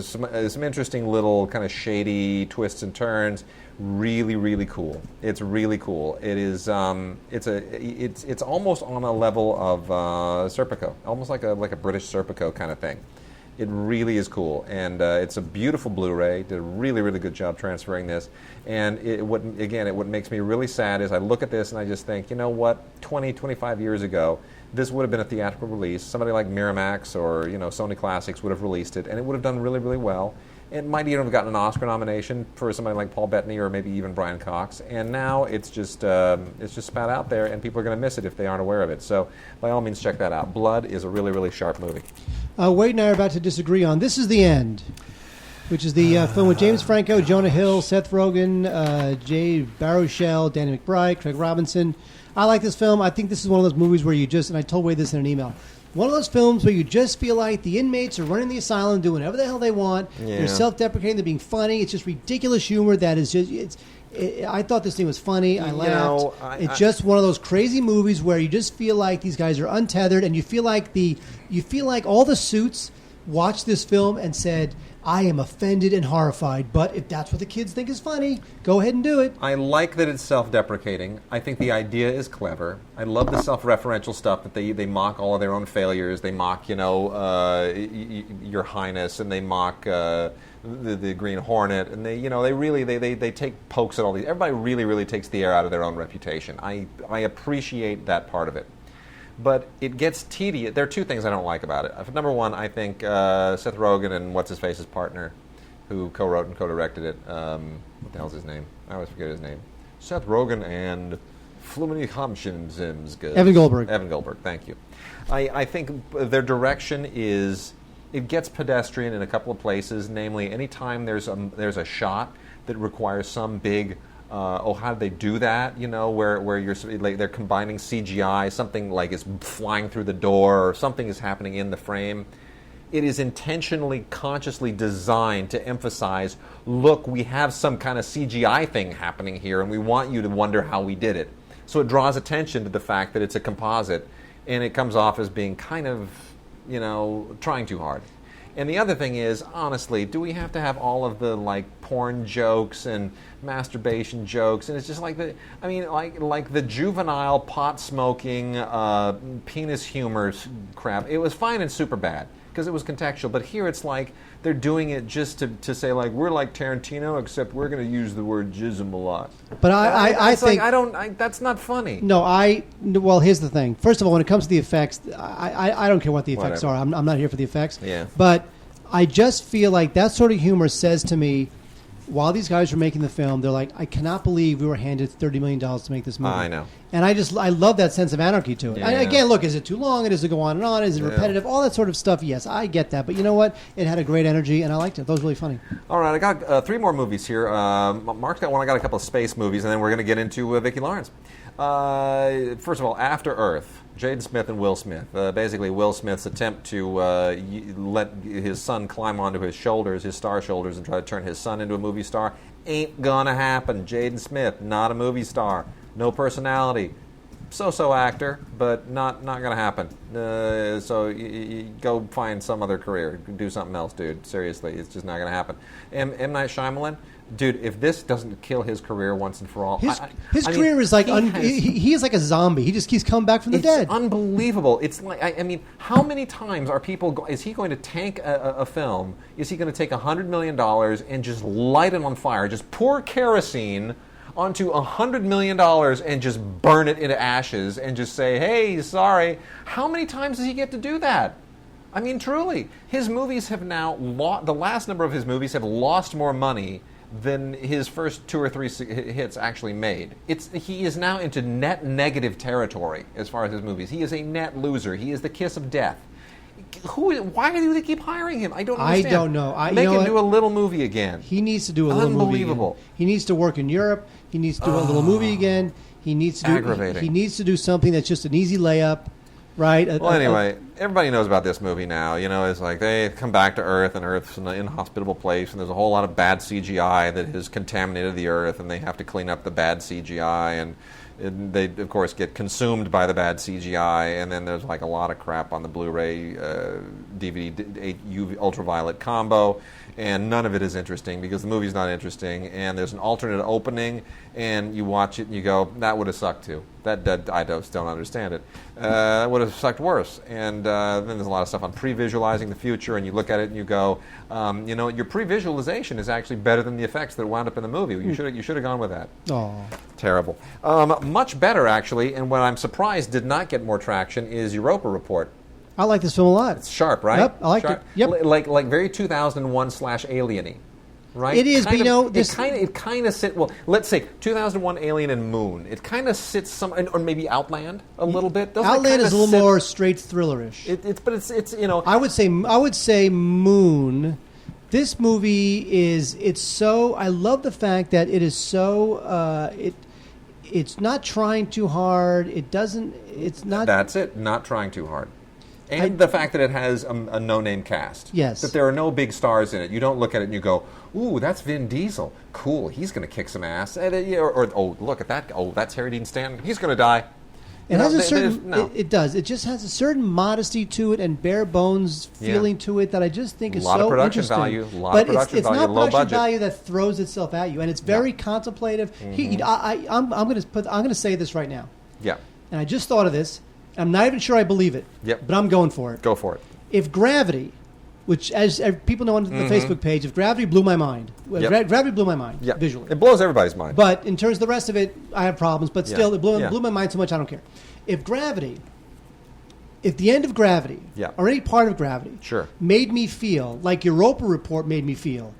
some interesting little kind of shady twists and turns, really, really cool. It's really cool. It is. It's almost on a level of Serpico, almost like a British Serpico kind of thing. It really is cool, and it's a beautiful Blu-ray. Did a really, really good job transferring this. And what makes me really sad is I look at this and I just think, you know what, 20, 25 years ago, this would have been a theatrical release. Somebody like Miramax or Sony Classics would have released it, and it would have done really, really well. It might even have gotten an Oscar nomination for somebody like Paul Bettany or maybe even Brian Cox. And now it's just spat out there, and people are going to miss it if they aren't aware of it. So by all means, check that out. Blood is a really, really sharp movie. Wade and I are about to disagree on This Is the End, which is the film with James Franco, Jonah Hill, Seth Rogen, Jay Baruchel, Danny McBride, Craig Robinson. I like this film. I think this is one of those movies where and I told Wade this in an email, one of those films where you just feel like the inmates are running the asylum, doing whatever the hell they want. Yeah. They're self-deprecating. They're being funny. It's just ridiculous humor that is just... I thought this thing was funny. I laughed. It's just one of those crazy movies where you just feel like these guys are untethered, and you feel like all the suits watched this film and said, I am offended and horrified, but if that's what the kids think is funny, go ahead and do it. I like that it's self-deprecating. I think the idea is clever. I love the self-referential stuff that they mock all of their own failures. They mock, Your Highness, and they mock the Green Hornet, and they take pokes at all these. Everybody really, really takes the air out of their own reputation. I appreciate that part of it. But it gets tedious. There are 2 things I don't like about it. Number one, I think Seth Rogen and what's-his-face's partner, who co-wrote and co-directed it, what the hell's his name? I always forget his name. Seth Rogen and Evan Goldberg. Evan Goldberg, thank you. I think their direction is, it gets pedestrian in a couple of places, namely anytime there's a shot that requires some big... how did they do that? Where they're combining CGI, something like is flying through the door, or something is happening in the frame. It is intentionally, consciously designed to emphasize, look, we have some kind of CGI thing happening here, and we want you to wonder how we did it. So it draws attention to the fact that it's a composite, and it comes off as being kind of, trying too hard. And the other thing is, honestly, do we have to have all of the porn jokes and masturbation jokes, and it's just like like the juvenile pot smoking penis humor crap. It was fine and super bad because it was contextual, but here it's like they're doing it just to say like we're like Tarantino, except we're going to use the word jism a lot. But I think that's not funny. No, well, here's the thing. First of all, when it comes to the effects, I don't care what the effects are. I'm not here for the effects. Yeah. But I just feel like that sort of humor says to me, while these guys were making the film, they're like, I cannot believe we were handed $30 million to make this movie. I know. And I love that sense of anarchy to it. Yeah. Again, look, is it too long? Does it go on and on? Is it repetitive? All that sort of stuff, yes, I get that. But you know what? It had a great energy, and I liked it. That was really funny. All right, I got 3 more movies here. Mark's got one. I got a couple of space movies, and then we're going to get into Vicki Lawrence. First of all, After Earth. Jaden Smith and Will Smith. Basically, Will Smith's attempt to let his son climb onto his shoulders, his star shoulders, and try to turn his son into a movie star ain't gonna happen. Jaden Smith, not a movie star, no personality, so-so actor, but not gonna happen. So you go find some other career, do something else, dude. Seriously, it's just not gonna happen. M. Night Shyamalan. Dude, if this doesn't kill his career once and for all, his career is like he is like a zombie. He just keeps coming back from the dead. It's unbelievable. It's like I mean, how many times are people? Is he going to tank a film? Is he going to take $100 million and just light it on fire? Just pour kerosene onto $100 million and just burn it into ashes and just say, "Hey, sorry." How many times does he get to do that? I mean, truly, his movies have now the last number of his movies have lost more money than his first 2 or 3 hits actually made. He is now into net negative territory as far as his movies. He is a net loser. He is the kiss of death. Why do they keep hiring him? I don't understand. I don't know. Make him do a little movie again. He needs to do a little movie. Unbelievable. He needs to work in Europe. He needs to do a little movie again. He needs to do aggravating. He needs to do something that's just an easy layup. Right. Well, anyway, everybody knows about this movie now. You know, it's like they come back to Earth, and Earth's an inhospitable place, and there's a whole lot of bad CGI that has contaminated the Earth, and they have to clean up the bad CGI, and they, of course, get consumed by the bad CGI, and then there's like a lot of crap on the Blu-ray, DVD, UV ultraviolet combo, and none of it is interesting because the movie's not interesting, and there's an alternate opening, and you watch it and you go, that would have sucked too. That I just don't understand it. That would have sucked worse. And then there's a lot of stuff on pre-visualizing the future, and you look at it and you go, you know, your pre-visualization is actually better than the effects that wound up in the movie. You should have gone with that. Oh, terrible. Much better actually, and what I'm surprised did not get more traction is Europa Report. I like this film a lot. It's sharp, right? Yep, I liked it. Yep. Like very 2001/Alien-y. Right? It is, but you know, it kind of sits. Well, let's say 2001 Alien and Moon. It kind of sits or maybe Outland a little bit. Doesn't Outland is a little more straight thrillerish. It's you know. I would say Moon. This movie it's so. I love the fact that it is so. It's not trying too hard. It doesn't. It's not. That's it. Not trying too hard. And the fact that it has a no-name cast. Yes. That there are no big stars in it. You don't look at it and you go, ooh, that's Vin Diesel. Cool, he's going to kick some ass. Or, oh, look at that. Oh, that's Harry Dean Stanton. He's going to die. It has a certain... It does. It just has a certain modesty to it and bare bones feeling to it that I just think is so interesting. A lot of production value. But it's not production value that throws itself at you. And it's very contemplative. Mm-hmm. I'm going to say this right now. Yeah. And I just thought of this. I'm not even sure I believe it, but I'm going for it. Go for it. If Gravity, which as people know on the Facebook page, if Gravity blew my mind, Gravity blew my mind visually. It blows everybody's mind. But in terms of the rest of it, I have problems. But still, it blew my mind so much I don't care. If the end of Gravity, or any part of Gravity, made me feel like Europa Report made me feel,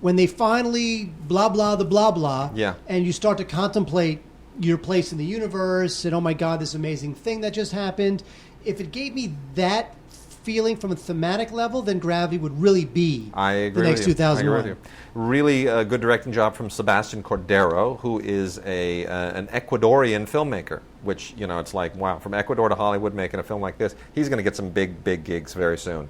when they finally blah, blah, the blah, blah, and you start to contemplate your place in the universe, and oh my God, this amazing thing that just happened. If it gave me that feeling from a thematic level, then Gravity would really be the next 2001. I agree with you. Really good directing job from Sebastian Cordero, who is an Ecuadorian filmmaker, which, you know, it's like, wow, from Ecuador to Hollywood making a film like this, he's going to get some big gigs very soon.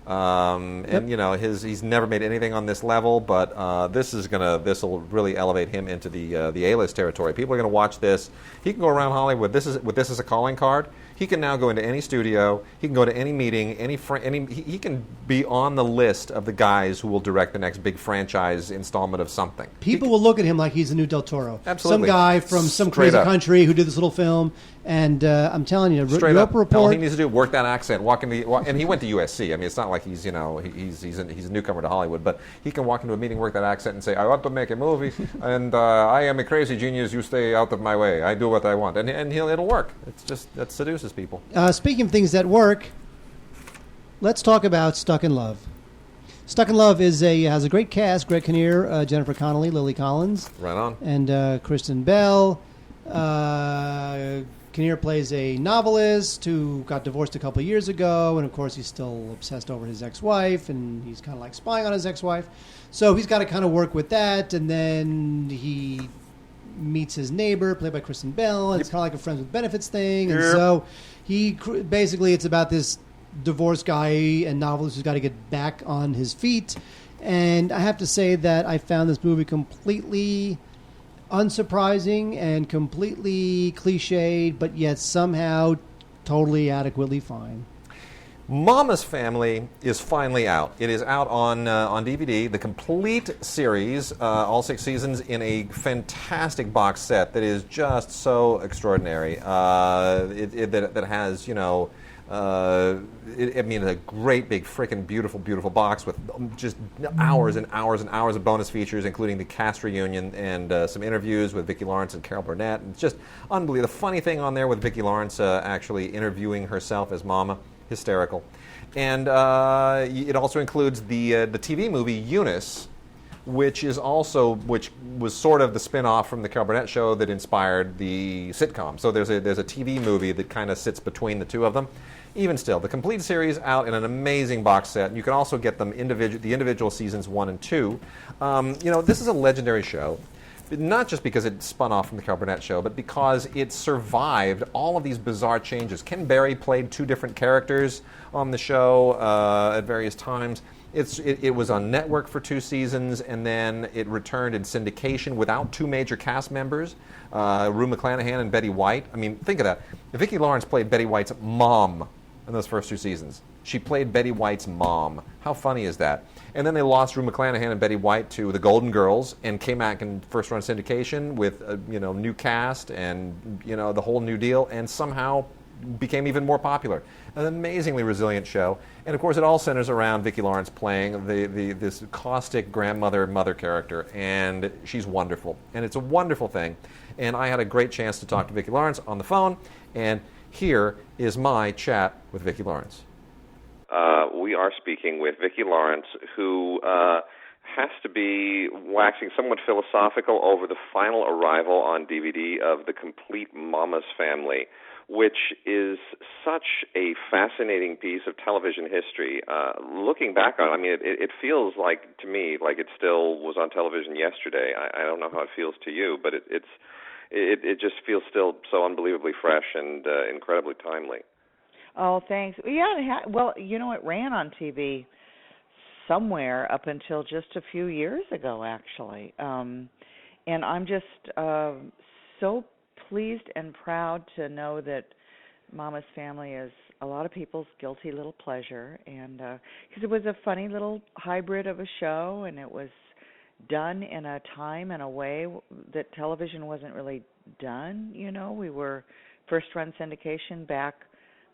And you know, he's never made anything on this level, but this will really elevate him into the A-list territory. People are going to watch this. He can go around Hollywood. This is a calling card. He can now go into any studio. He can go to any meeting, he can be on the list of the guys who will direct the next big franchise installment of something. People will look at him like he's the new Del Toro. Absolutely. Some guy from some Straight crazy up. country who did this little film. And I'm telling you, Straight up. Europa Report. All he needs to do, work that accent, and he went to USC. I mean, it's not like he's a newcomer to Hollywood, but he can walk into a meeting, work that accent, and say, "I want to make a movie, and I am a crazy genius. You stay out of my way. I do what I want," and it'll work. It's just that seduces people. Speaking of things that work, let's talk about Stuck in Love. Stuck in Love has a great cast: Greg Kinnear, Jennifer Connelly, Lily Collins, Right on. and Kristen Bell. Kinnear plays a novelist who got divorced a couple of years ago, and of course he's still obsessed over his ex-wife, and he's kind of like spying on his ex-wife. So he's got to kind of work with that, and then he meets his neighbor, played by Kristen Bell, and it's kind of like a friends with benefits thing. And so basically it's about this divorced guy and novelist who's got to get back on his feet. And I have to say that I found this movie completely unsurprising and completely cliched, but yet somehow totally adequately fine. Mama's Family is finally out. It is out on DVD, the complete series, all 6 seasons, in a fantastic box set that is just so extraordinary. That has, a great big freaking beautiful box with just hours and hours and hours of bonus features, including the cast reunion and some interviews with Vicki Lawrence and Carol Burnett. And it's just unbelievable. The funny thing on there with Vicki Lawrence actually interviewing herself as Mama, hysterical. And it also includes the TV movie Eunice, which was sort of the spin-off from the Carol Burnett show that inspired the sitcom. So there's a TV movie that kind of sits between the two of them. Even still, the complete series out in an amazing box set. You can also get them the individual seasons 1 and 2. This is a legendary show, not just because it spun off from the Carol Burnett show, but because it survived all of these bizarre changes. Ken Berry played 2 different characters on the show at various times. It was on network for 2 seasons, and then it returned in syndication without 2 major cast members, Rue McClanahan and Betty White. I mean, think of that. Vicki Lawrence played Betty White's mom in those first 2 seasons. She played Betty White's mom. How funny is that? And then they lost Rue McClanahan and Betty White to the Golden Girls and came back in first-run syndication with new cast and the whole new deal, and somehow became even more popular. An amazingly resilient show, and of course it all centers around Vicki Lawrence playing this caustic mother character, and she's wonderful, and it's a wonderful thing. And I had a great chance to talk to Vicki Lawrence on the phone, and here is my chat with Vicki Lawrence. We are speaking with Vicki Lawrence, who has to be waxing somewhat philosophical over the final arrival on DVD of The Complete Mama's Family, which is such a fascinating piece of television history. Looking back on it, it feels like, to me, like it still was on television yesterday. I don't know how it feels to you, but it just feels still so unbelievably fresh and incredibly timely. Oh, thanks. Yeah, it ran on TV somewhere up until just a few years ago, actually. And I'm just so pleased and proud to know that Mama's Family is a lot of people's guilty little pleasure, and because it was a funny little hybrid of a show, and it was done in a time and a way that television wasn't really done. We were first-run syndication back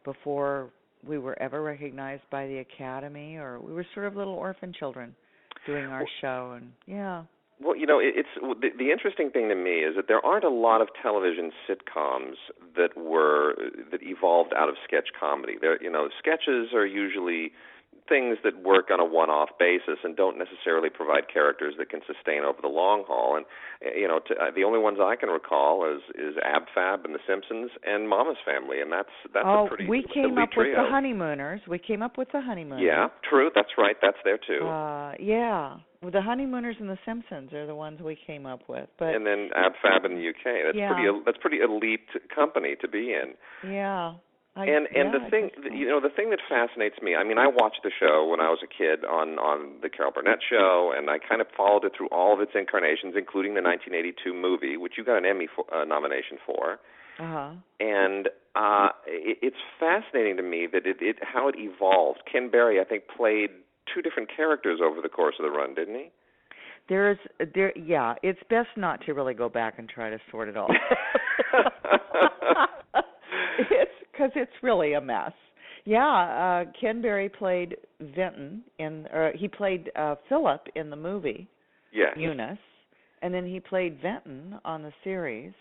before we were ever recognized by the Academy, or we were sort of little orphan children doing our show, and yeah. Well, it's the interesting thing to me is that there aren't a lot of television sitcoms that evolved out of sketch comedy. Sketches are usually things that work on a one-off basis and don't necessarily provide characters that can sustain over the long haul. And the only ones I can recall is Ab Fab and The Simpsons and Mama's Family, and that's a pretty we came up trio. with the Honeymooners. Yeah, true. That's right. That's there too. Yeah. Well, the Honeymooners and The Simpsons are the ones we came up with. And then Ab Fab in the UK. That's pretty elite company to be in. Yeah. The thing that fascinates me, I watched the show when I was a kid on the Carol Burnett show, and I kind of followed it through all of its incarnations, including the 1982 movie, which you got an Emmy nomination for. And it's fascinating to me that how it evolved. Ken Berry, I think, played two different characters over the course of the run, didn't he? It's best not to really go back and try to sort it all. Because it's really a mess. Yeah, Ken Berry played Vinton he played Philip in the movie, Eunice, and then he played Vinton on the series.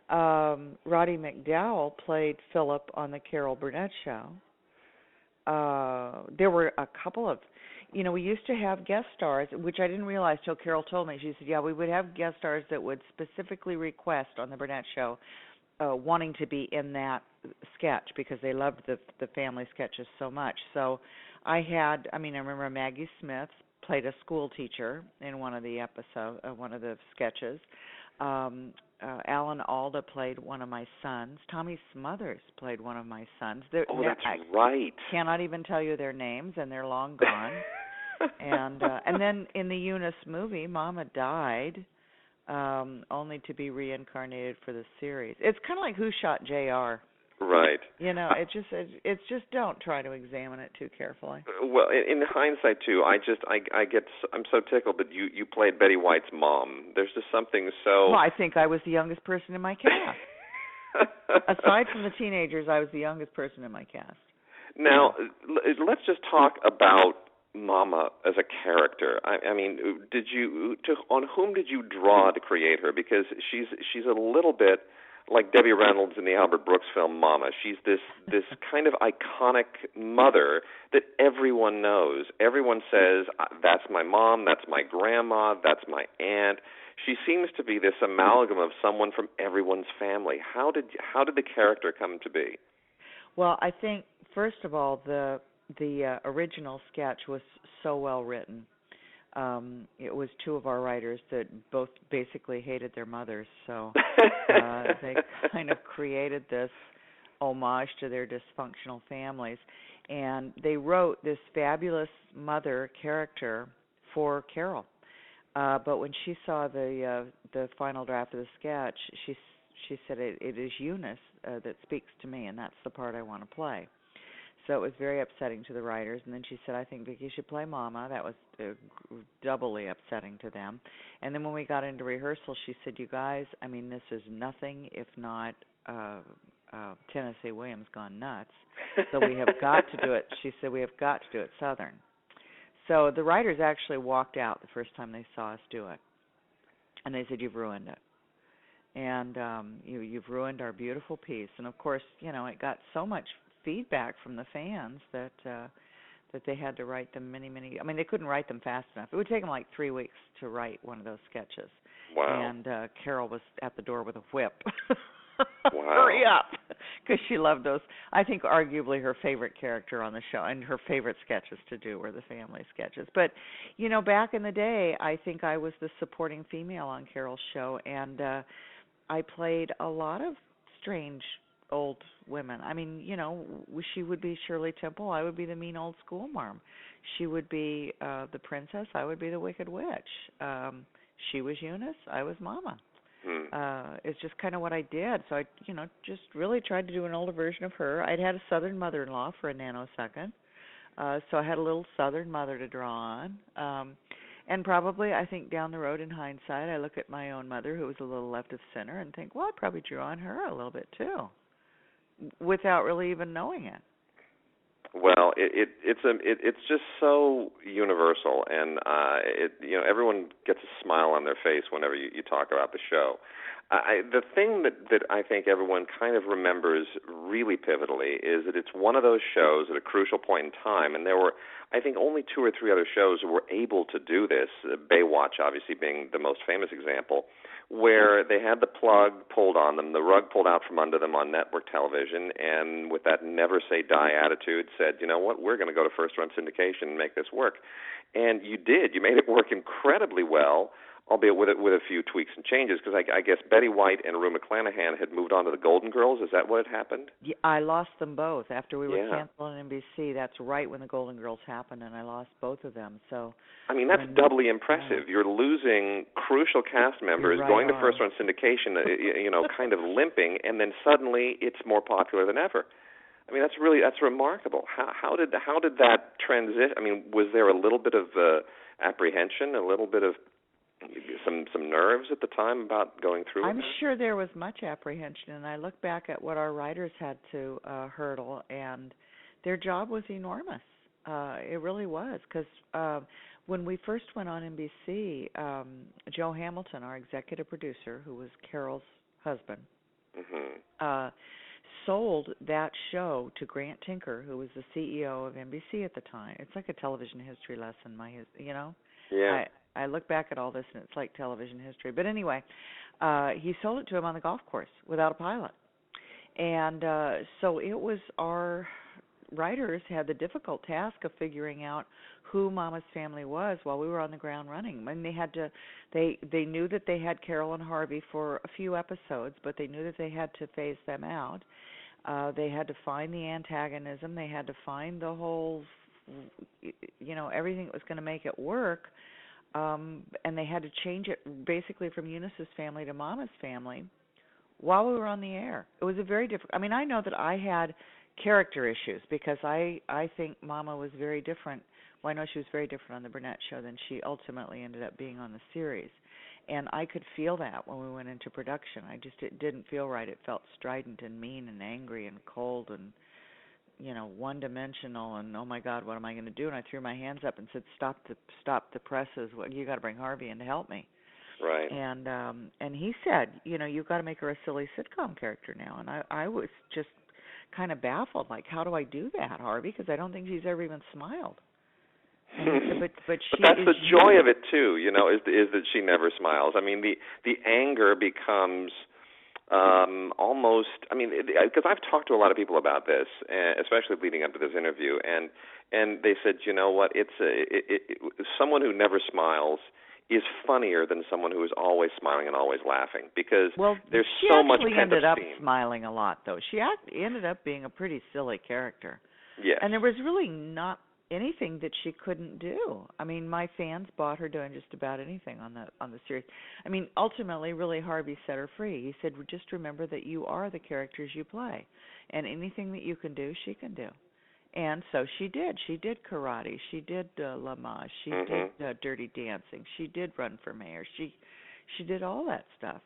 Roddy McDowall played Philip on the Carol Burnett show. There were a couple of, we used to have guest stars, which I didn't realize till Carol told me. She said, yeah, we would have guest stars that would specifically request on the Burnett show wanting to be in that sketch because they loved the family sketches so much. So I remember Maggie Smith played a school teacher in one of the one of the sketches. Alan Alda played one of my sons. Tommy Smothers played one of my sons. That's right. I cannot even tell you their names, and they're long gone. And then in the Eunice movie, Mama died, only to be reincarnated for the series. It's kind of like Who Shot J.R.? Right. It's just don't try to examine it too carefully. Well, in hindsight too, I'm so tickled that you played Betty White's mom. There's just something so. Well, I think I was the youngest person in my cast. Aside from the teenagers, I was the youngest person in my cast. Now, let's just talk about Mama as a character. I mean, on whom did you draw to create her? Because she's a little bit like Debbie Reynolds in the Albert Brooks film Mama. She's this kind of iconic mother that everyone knows. Everyone says, that's my mom, that's my grandma, that's my aunt. She seems to be this amalgam of someone from everyone's family. How did the character come to be? Well, I think, first of all, the original sketch was so well written. It was two of our writers that both basically hated their mothers, so they kind of created this homage to their dysfunctional families. And they wrote this fabulous mother character for Carol. But when she saw the final draft of the sketch, she said, it is Eunice that speaks to me, and that's the part I want to play. So it was very upsetting to the writers. And then she said, I think Vicki should play Mama. That was doubly upsetting to them. And then when we got into rehearsal, she said, you guys, I mean, this is nothing if not Tennessee Williams gone nuts. So we have got to do it. She said, we have got to do it Southern. So the writers actually walked out the first time they saw us do it. And they said, you've ruined it. And you've ruined our beautiful piece. And, of course, it got so much feedback from the fans that they had to write them many. I mean, they couldn't write them fast enough. It would take them like 3 weeks to write one of those sketches. Wow. And Carol was at the door with a whip. Wow. Hurry up, because she loved those. I think arguably her favorite character on the show and her favorite sketches to do were the family sketches. But back in the day, I think I was the supporting female on Carol's show, and I played a lot of strange old women. I mean, she would be Shirley Temple. I would be the mean old schoolmarm. She would be the princess. I would be the wicked witch. She was Eunice. I was Mama. It's just kind of what I did. So I, just really tried to do an older version of her. I'd had a Southern mother-in-law for a nanosecond. So I had a little Southern mother to draw on. And probably, I think down the road in hindsight, I look at my own mother, who was a little left of center, and think, well, I probably drew on her a little bit too, without really even knowing it. Well, it's just so universal, and everyone gets a smile on their face whenever you talk about the show. The thing that I think everyone kind of remembers really pivotally is that it's one of those shows at a crucial point in time, and there were, I think, only 2 or 3 other shows who were able to do this, Baywatch obviously being the most famous example, where they had the plug pulled on them, the rug pulled out from under them on network television, and with that never say die attitude said, you know what, we're going to go to first-run syndication and make this work. And you did. You made it work incredibly well. albeit with a few tweaks and changes, because I guess Betty White and Rue McClanahan had moved on to the Golden Girls. Is that what had happened? Yeah, I lost them both after we were canceled on NBC. That's right when the Golden Girls happened, and I lost both of them. So I mean, that's doubly impressive. You're losing crucial cast members, going to first run syndication, kind of limping, and then suddenly it's more popular than ever. I mean, that's remarkable. How did that transition? I mean, was there a little bit of apprehension, a little bit of some nerves at the time about going through? I'm sure there was much apprehension, and I look back at what our writers had to hurdle, and their job was enormous. It really was, because when we first went on NBC, Joe Hamilton, our executive producer, who was Carol's husband, sold that show to Grant Tinker, who was the CEO of NBC at the time. It's like a television history lesson, Yeah. I look back at all this, and it's like television history. But anyway, he sold it to him on the golf course without a pilot. And so it was our writers had the difficult task of figuring out who Mama's Family was while we were on the ground running. And they knew that they had Carol and Harvey for a few episodes, but they knew that they had to phase them out. They had to find the antagonism. They had to find the whole, everything that was going to make it work. And they had to change it basically from Eunice's family to Mama's Family while we were on the air. It was a very different. I mean, I know that I had character issues because I think Mama was very different. Well, I know she was very different on the Burnett show than she ultimately ended up being on the series. And I could feel that when we went into production. It didn't feel right. It felt strident and mean and angry and cold and, one-dimensional, and oh my God, what am I going to do? And I threw my hands up and said, "Stop the presses! Well, you got to bring Harvey in to help me." Right. And he said, "You've got to make her a silly sitcom character now." And I was just kind of baffled, like, how do I do that, Harvey? Because I don't think she's ever even smiled. But that's the joy of it too, is that she never smiles. I mean, the anger becomes. Almost, because I've talked to a lot of people about this, especially leading up to this interview, and they said, you know what, someone who never smiles is funnier than someone who is always smiling and always laughing, because there's so much pent-up steam. She actually ended up smiling a lot, though. She ended up being a pretty silly character. Yes. And there was really not anything that she couldn't do. I mean, my fans bought her doing just about anything on the series. I mean, ultimately, really, Harvey set her free. He said, just remember that you are the characters you play, and anything that you can do, she can do. And so she did. She did karate. She did La Mage. She did Dirty Dancing. She did Run for Mayor. She did all that stuff.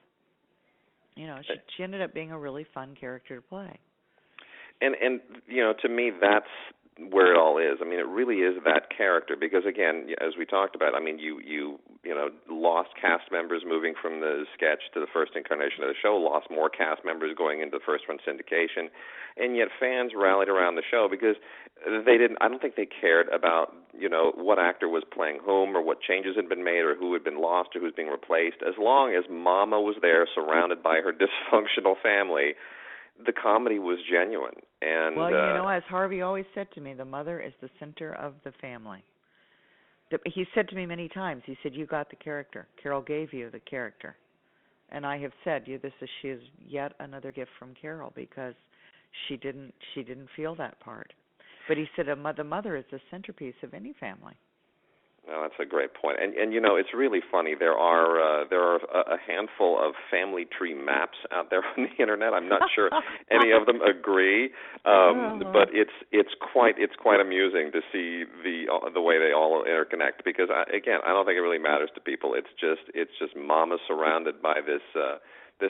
She ended up being a really fun character to play. And to me, that's where it all is. I mean, it really is that character, because again, as we talked about, I mean, you lost cast members moving from the sketch to the first incarnation of the show, lost more cast members going into the first run syndication, and yet fans rallied around the show because I don't think they cared about, what actor was playing whom or what changes had been made or who had been lost or who's being replaced. As long as Mama was there surrounded by her dysfunctional family, the comedy was genuine. And as Harvey always said to me, the mother is the center of the family. He said to me many times, he said, "You got the character. Carol gave you the character." And I have said, she is yet another gift from Carol, because she didn't feel that part. But he said, the mother is the centerpiece of any family. No, that's a great point. And it's really funny. There are a handful of family tree maps out there on the internet. I'm not sure any of them agree, but it's quite amusing to see the way they all interconnect. Because I don't think it really matters to people. It's just Mama surrounded by this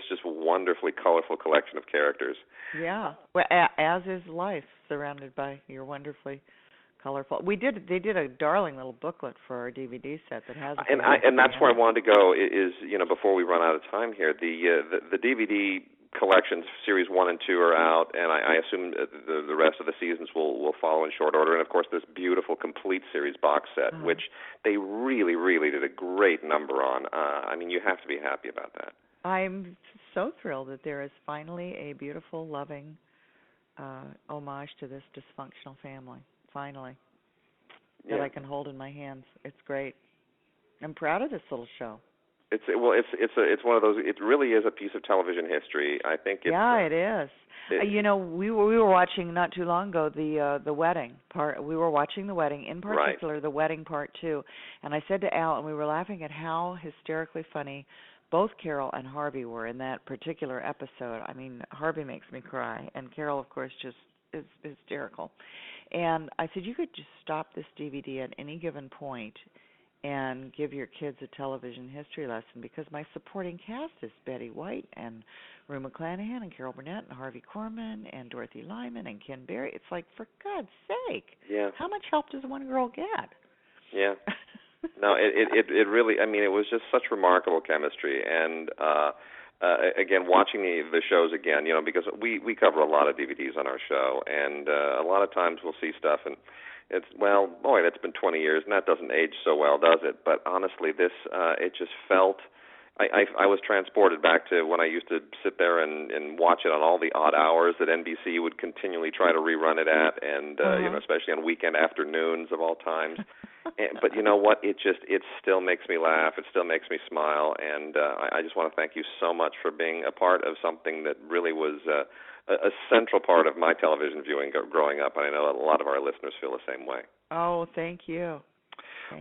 just wonderfully colorful collection of characters. Yeah, well, as is life, surrounded by your wonderfully colorful. They did a darling little booklet for our DVD set that has. And that's where I wanted to go. Is before we run out of time here, the DVD collections, series 1 and 2 are out, and I assume the rest of the seasons will follow in short order. And of course, this beautiful complete series box set, which they really, really did a great number on. I mean, you have to be happy about that. I'm so thrilled that there is finally a beautiful, loving homage to this dysfunctional family. Finally, that I can hold in my hands. It's great. I'm proud of this little show. It's one of those. It really is a piece of television history. I think. It is. We were watching not too long ago the wedding part. We were watching the wedding, in particular the wedding part 2. And I said to Al, and we were laughing at how hysterically funny both Carol and Harvey were in that particular episode. I mean, Harvey makes me cry, and Carol, of course, just is hysterical. And I said, you could just stop this DVD at any given point and give your kids a television history lesson, because my supporting cast is Betty White and Rue McClanahan and Carol Burnett and Harvey Korman and Dorothy Lyman and Ken Berry. It's like, for God's sake, how much help does one girl get? Yeah. No, it really, I mean, it was just such remarkable chemistry. And again, watching the shows again, because we cover a lot of DVDs on our show, and a lot of times we'll see stuff and it's, well, boy, that's been 20 years, and that doesn't age so well, does it? But honestly, this, it just felt, I was transported back to when I used to sit there and watch it on all the odd hours that NBC would continually try to rerun it at, and, especially on weekend afternoons of all times. But you know what? It still makes me laugh. It still makes me smile, and I just want to thank you so much for being a part of something that really was a central part of my television viewing growing up, and I know a lot of our listeners feel the same way. Oh, thank you.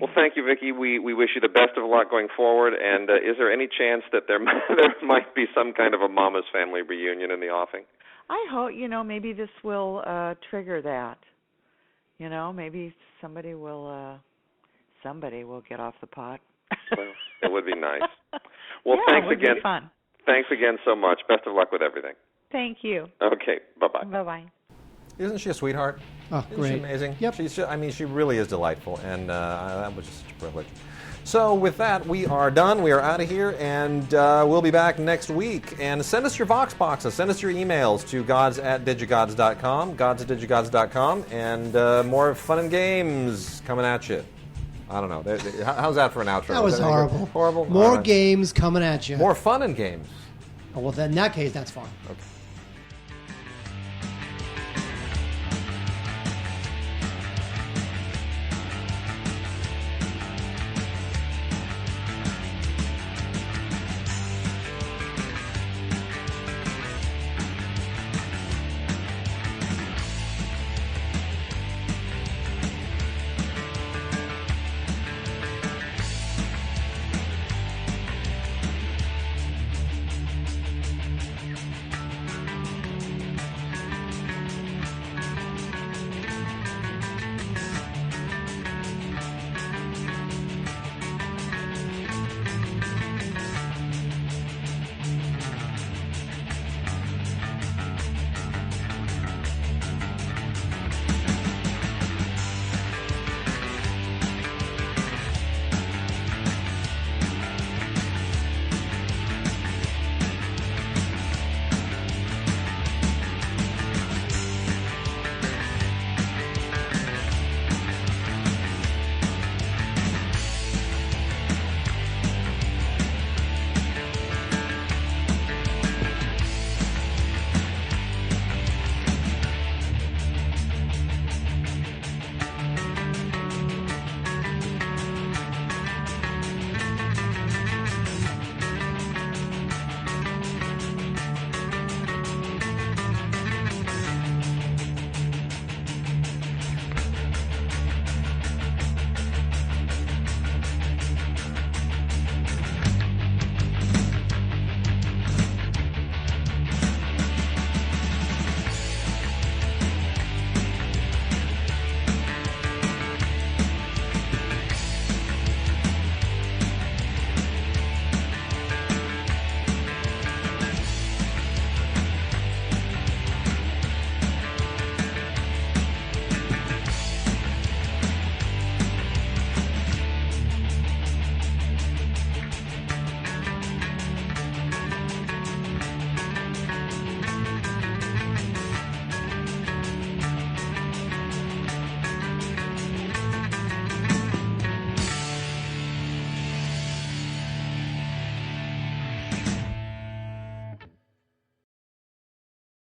Well, thank you, Vicki. We wish you the best of luck going forward, and is there any chance that there might be some kind of a Mama's Family reunion in the offing? I hope, maybe this will trigger that. Maybe somebody will get off the pot. Well, it would be nice. Well, yeah, thanks it would again. Be fun. Thanks again so much. Best of luck with everything. Thank you. Okay, bye-bye. Bye-bye. Isn't she a sweetheart? Oh, Isn't great. she amazing? Yep. She really is delightful, and that was just such a privilege. So with that, we are done. We are out of here, and we'll be back next week. And send us your Vox boxes. Send us your emails to gods@digigods.com, gods@digigods.com, and more fun and games coming at you. I don't know. How's that for an outro? That was horrible. Horrible? More games coming at you. More fun and games. Oh, well, then in that case, that's fine. Okay.